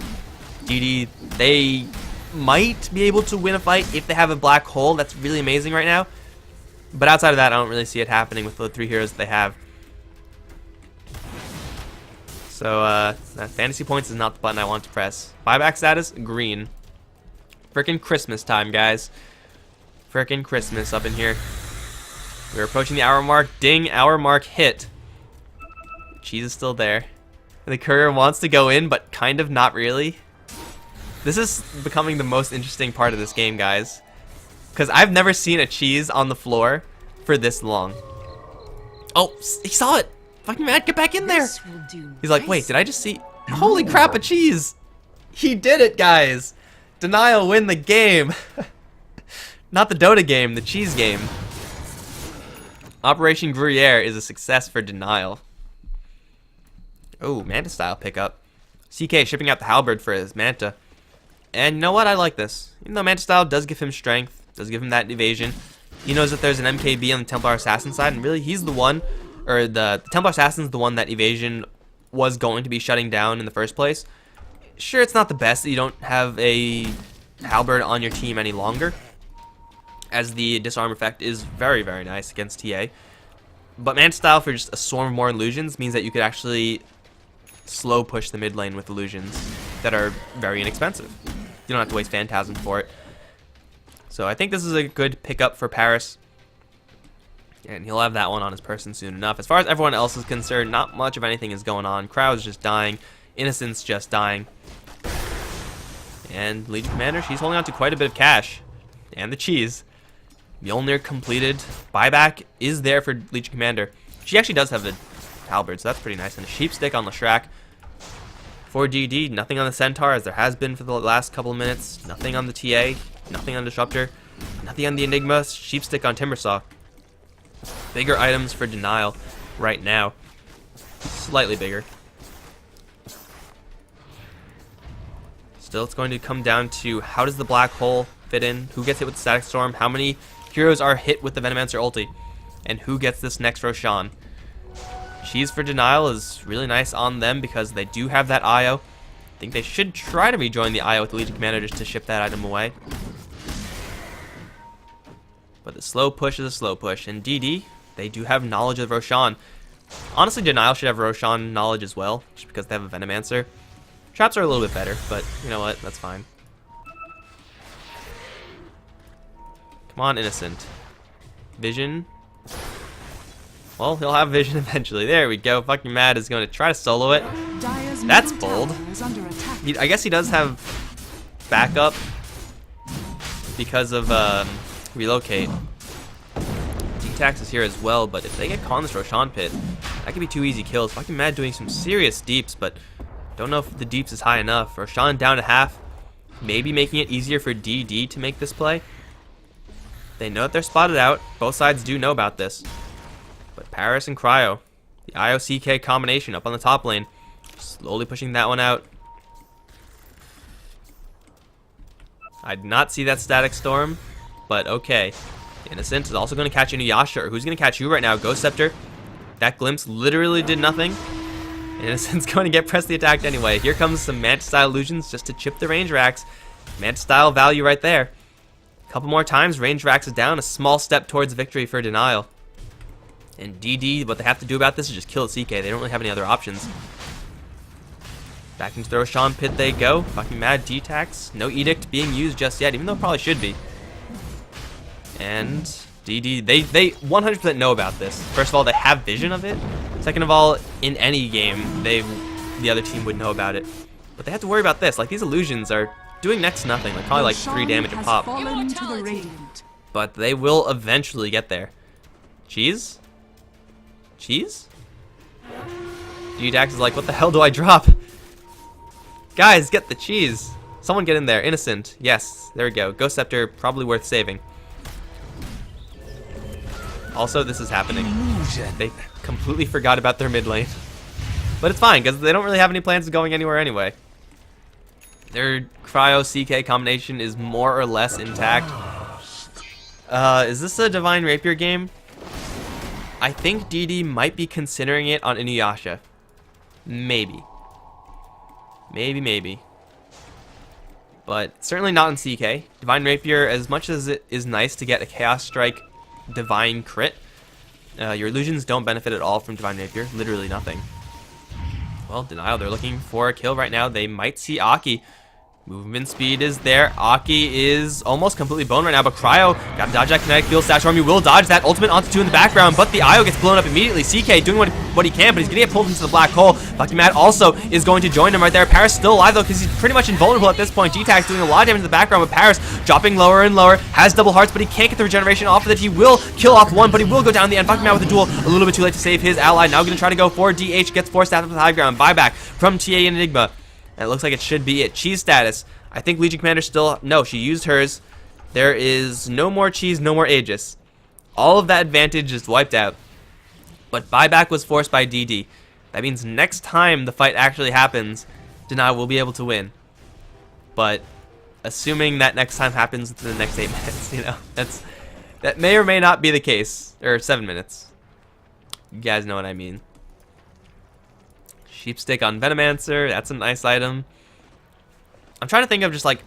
DD, they might be able to win a fight if they have a black hole. That's really amazing right now. But outside of that, I don't really see it happening with the 3 heroes that they have. So, that fantasy points is not the button I want to press. Buyback status, green. Frickin' Christmas time, guys. Frickin' Christmas up in here. We're approaching the hour mark. Ding, hour mark hit. Cheese is still there. The courier wants to go in, but kind of not really. This is becoming the most interesting part of this game, guys. Because I've never seen a cheese on the floor for this long. Oh, he saw it. Fucking Mad, get back in there. He's like, wait, did I just see? Holy crap, a cheese. He did it, guys. Denial win the game. Not the Dota game, the cheese game. Operation Gruyere is a success for Denial. Oh, Manta style pickup. CK shipping out the halberd for his Manta. And you know what? I like this. Even though Manta style does give him strength, does give him that evasion. He knows that there's an MKB on the Templar Assassin side, and really he's the one, or the Templar Assassin's the one that evasion was going to be shutting down in the first place. Sure, it's not the best that you don't have a halberd on your team any longer, as the disarm effect is very, very nice against TA. But Manta style for just a swarm of more illusions means that you could actually slow push the mid lane with illusions that are very inexpensive. You don't have to waste Phantasm for it. So I think this is a good pickup for Paris. And he'll have that one on his person soon enough. As far as everyone else is concerned, not much of anything is going on. Crowd's just dying. Innocent's just dying. And Legion Commander, she's holding on to quite a bit of cash. And the cheese. Mjolnir completed. Buyback is there for Legion Commander. She actually does have a halberd, so that's pretty nice. And a sheep stick on Leshrac. For DD, nothing on the Centaur, as there has been for the last couple of minutes. Nothing on the TA. Nothing on Disruptor. Nothing on the Enigma. Sheep stick on Timbersaw. Bigger items for Denial right now. Slightly bigger. Still, it's going to come down to how does the black hole fit in, who gets hit with the Static Storm, how many heroes are hit with the Venomancer ulti, and who gets this next Roshan. Cheese for Denial is really nice on them because they do have that IO. I think they should try to rejoin the IO with the Legion Commander just to ship that item away. But the slow push is a slow push, and DD, they do have knowledge of Roshan. Honestly, Denial should have Roshan knowledge as well, just because they have a Venomancer. Traps are a little bit better, but you know what? That's fine. Come on, Innocent. Vision. Well, he'll have vision eventually. There we go. Fucking Mad is going to try to solo it. Dire's That's middle bold. tower is under attack. I guess he does have backup because of relocate. D-Tax is here as well, but if they get caught in this Roshan pit, that could be 2 easy kills. Fucking Mad doing some serious deeps, but don't know if the deeps is high enough. Roshan down to half, maybe making it easier for DD to make this play. They know that they're spotted out. Both sides do know about this. But Paris and Cryo, the IOCK combination up on the top lane, slowly pushing that one out. I did not see that static storm, but okay. Innocent is also going to catch Inuyasha, or who's going to catch you right now? Ghost Scepter. That glimpse literally did nothing. Innocent's going to get pressly attacked anyway. Here comes some Mantis-style illusions just to chip the range racks. Mantis-style value right there. A couple more times, range racks is down. A small step towards victory for Denial. And DD, what they have to do about this is just kill CK. They don't really have any other options. Back into the Roshan pit they go. Fucking Mad D-Tax. No edict being used just yet, even though it probably should be. And DD, they 100% know about this. First of all, they have vision of it. Second of all, in any game, the other team would know about it. But they have to worry about this. Like, these illusions are doing next to nothing. Like, probably like 3 damage a pop. Fallen to the radiant. But they will eventually get there. Cheese? Cheese? D-Tax is like, what the hell do I drop? Guys, get the cheese. Someone get in there. Innocent. Yes, there we go. Ghost Scepter, probably worth saving. Also, this is happening. They completely forgot about their mid lane. But it's fine, because they don't really have any plans of going anywhere anyway. Their Cryo-CK combination is more or less intact. Is this a Divine Rapier game? I think DD might be considering it on Inuyasha. Maybe. Maybe. But certainly not in CK. Divine Rapier, as much as it is nice to get a Chaos Strike Divine crit, your illusions don't benefit at all from Divine Rapier. Literally nothing. Well, Denial, they're looking for a kill right now. They might see Aki. Movement speed is there. Aki is almost completely boned right now, but Cryo got to dodge that kinetic field stash arm. You will dodge that ultimate onto 2 in the background, but the IO gets blown up immediately. CK doing what he can, but he's going to get pulled into the black hole. Fucking Mad also is going to join him right there. Paris still alive, though, because he's pretty much invulnerable at this point. D-Tax doing a lot of damage in the background, but Paris dropping lower and lower. Has double hearts, but he can't get the regeneration off of it. He will kill off one, but he will go down the end. Fucking Mad with the duel. A little bit too late to save his ally. Now going to try to go for DH. Gets forced out of the high ground. Buyback from TA and Enigma. And it looks like it should be it. Cheese status. I think Legion Commander still... No, she used hers. There is no more cheese, no more Aegis. All of that advantage is wiped out. But buyback was forced by DD. That means next time the fight actually happens, Denial will be able to win. But assuming that next time happens within the next 8 minutes, you know, that may or may not be the case. Or 7 minutes. You guys know what I mean. Sheepstick on Venomancer, that's a nice item. I'm trying to think of just like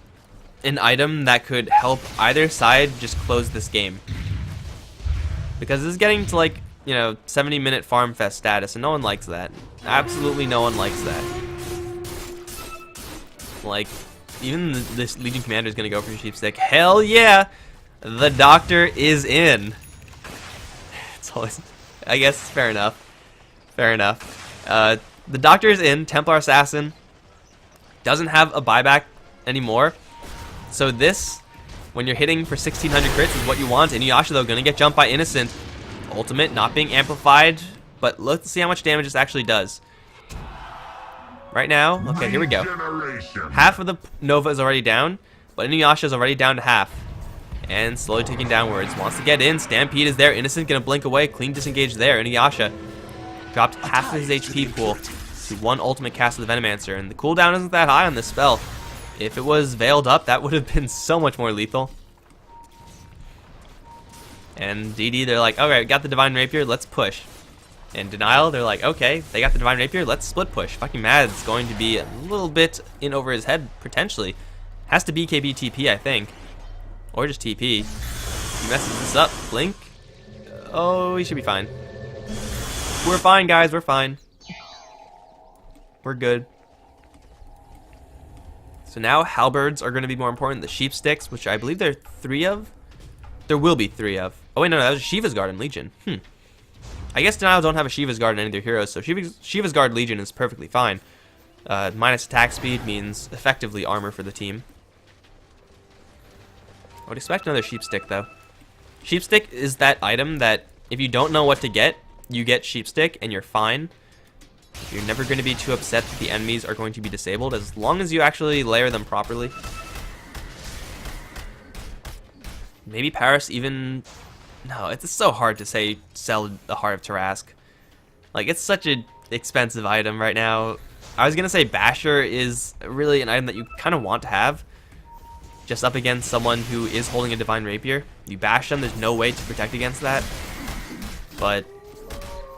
an item that could help either side just close this game. Because this is getting to like, you know, 70-minute farm fest status, and no one likes that. Absolutely no one likes that. Like, even this Legion Commander is going to go for Sheepstick. Hell yeah! The Doctor is in. It's always, I guess, fair enough. Fair enough. The Doctor is in. Templar Assassin doesn't have a buyback anymore. So this, when you're hitting for 1600 crits, is what you want. Inuyasha, though, going to get jumped by Innocent. Ultimate not being amplified, but let's see how much damage this actually does. Right now, okay, here we go. Half of the Nova is already down, but Inuyasha is already down to half. And slowly ticking downwards. Wants to get in. Stampede is there. Innocent going to blink away. Clean disengage there. Inuyasha dropped half of his HP pool to 1 ultimate cast of the Venomancer, and the cooldown isn't that high on this spell. If it was veiled up, that would have been so much more lethal. And DD, they're like, alright, got the Divine Rapier, let's push. And Denial, they're like, okay, they got the Divine Rapier, let's split push. Fucking Mad's going to be a little bit in over his head, potentially. Has to BKB TP, I think. Or just TP. He messes this up. Blink. Oh, he should be fine. We're fine, guys, we're fine. We're good. So now halberds are going to be more important. The sheep sticks, which I believe there are 3 of. there will be 3 of. Oh wait, no, that was Shiva's Guard and Legion. I guess denials don't have a Shiva's Guard in any of their heroes, so Shiva's Guard Legion is perfectly fine. Minus attack speed means effectively armor for the team. I would expect another Sheepstick though. Sheepstick is that item that if you don't know what to get, you get Sheepstick and you're fine. You're never going to be too upset that the enemies are going to be disabled as long as you actually layer them properly. Maybe Paris even... No, it's so hard to say sell the Heart of Tarask. Like, it's such an expensive item right now. I was going to say Basher is really an item that you kind of want to have. Just up against someone who is holding a Divine Rapier. You bash them, there's no way to protect against that. But...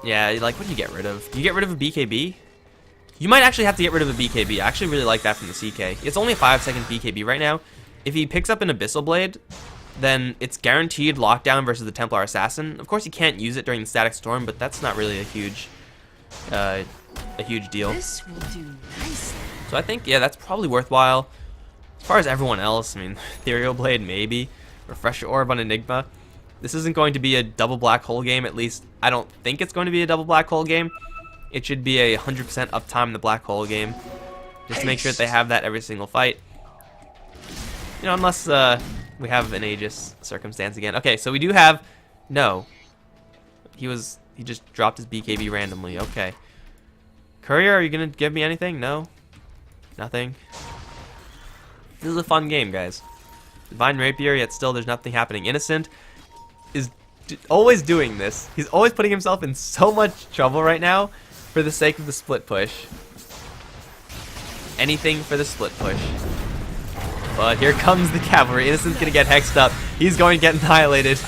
yeah, like, what do you get rid of? Do you get rid of a BKB? You might actually have to get rid of a BKB. I actually really like that from the CK. It's only a 5-second BKB right now. If he picks up an Abyssal Blade, then it's guaranteed lockdown versus the Templar Assassin. Of course, you can't use it during the Static Storm, but that's not really a huge deal. This will do nicely. So I think, yeah, that's probably worthwhile. As far as everyone else, I mean, Ethereal Blade, maybe. Refresher Orb on Enigma. This isn't going to be a double black hole game, at least I don't think it's going to be a double black hole game. It should be a 100% uptime in the black hole game. Just to make sure that they have that every single fight. You know, unless we have an Aegis circumstance again. Okay, so we do have... No. He just dropped his BKB randomly. Okay. Courier, are you going to give me anything? No? Nothing? This is a fun game, guys. Divine Rapier, yet still there's nothing happening. Innocent is always doing this. He's always putting himself in so much trouble right now for the sake of the split push. Anything for the split push. But here comes the cavalry. Innocent's gonna get hexed up. He's going to get annihilated.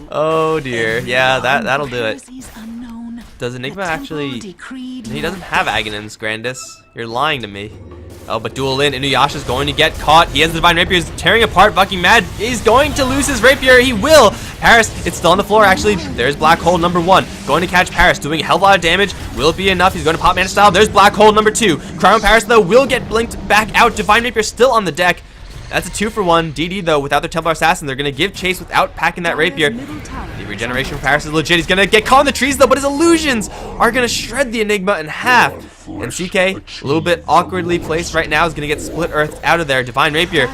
Oh dear. Yeah, that'll do it. Does Enigma actually... He doesn't have Aghanim's Grandis. You're lying to me. Oh, but Duel in. Inuyasha's going to get caught. He has the Divine Rapier. He's tearing apart Bucky Mad. He's going to lose his Rapier. He will. Paris, it's still on the floor, actually. There's Black Hole number 1. Going to catch Paris. Doing a hell of a lot of damage. Will it be enough? He's going to pop Mana Style. There's Black Hole number 2. Crown Paris, though, will get blinked back out. Divine Rapier still on the deck. That's a 2-for-1. DD, though, without their Templar Assassin, they're going to give chase without packing that Rapier. The regeneration from Paris is legit. He's going to get caught in the trees, though, but his illusions are going to shred the Enigma in half. And CK, a little bit awkwardly placed right now, is going to get Split Earth out of there. Divine Rapier.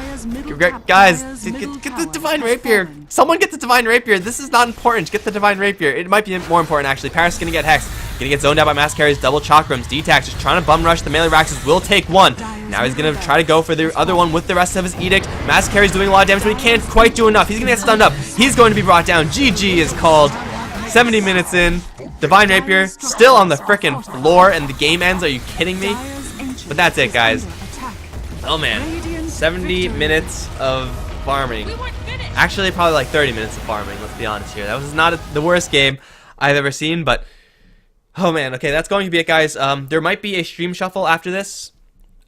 Guys, get the Divine Rapier. Someone get the Divine Rapier. This is not important. Get the Divine Rapier. It might be more important, actually. Paris is going to get hexed. Going to get zoned out by Mass Carries, double Chakrams. D-Tax just trying to bum rush. The melee Raxes will take one. Now he's going to try to go for the other one with the rest of his Edict. Mass Carries doing a lot of damage, but he can't quite do enough. He's going to get stunned up. He's going to be brought down. GG is called. 70 minutes in. Divine Rapier still on the frickin' floor, and the game ends. Are you kidding me? But that's it, guys. Oh man, 70 minutes of farming. Actually, probably like 30 minutes of farming. Let's be honest here. That was not the worst game I've ever seen, but oh man. Okay, that's going to be it, guys. There might be a stream shuffle after this.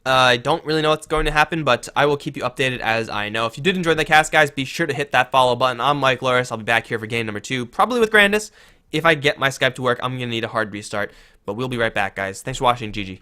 I don't really know what's going to happen, but I will keep you updated as I know. If you did enjoy the cast, guys, be sure to hit that follow button. I'm Mike Loris. I'll be back here for game number 2, probably with Grandis. If I get my Skype to work, I'm going to need a hard restart. But we'll be right back, guys. Thanks for watching. GG.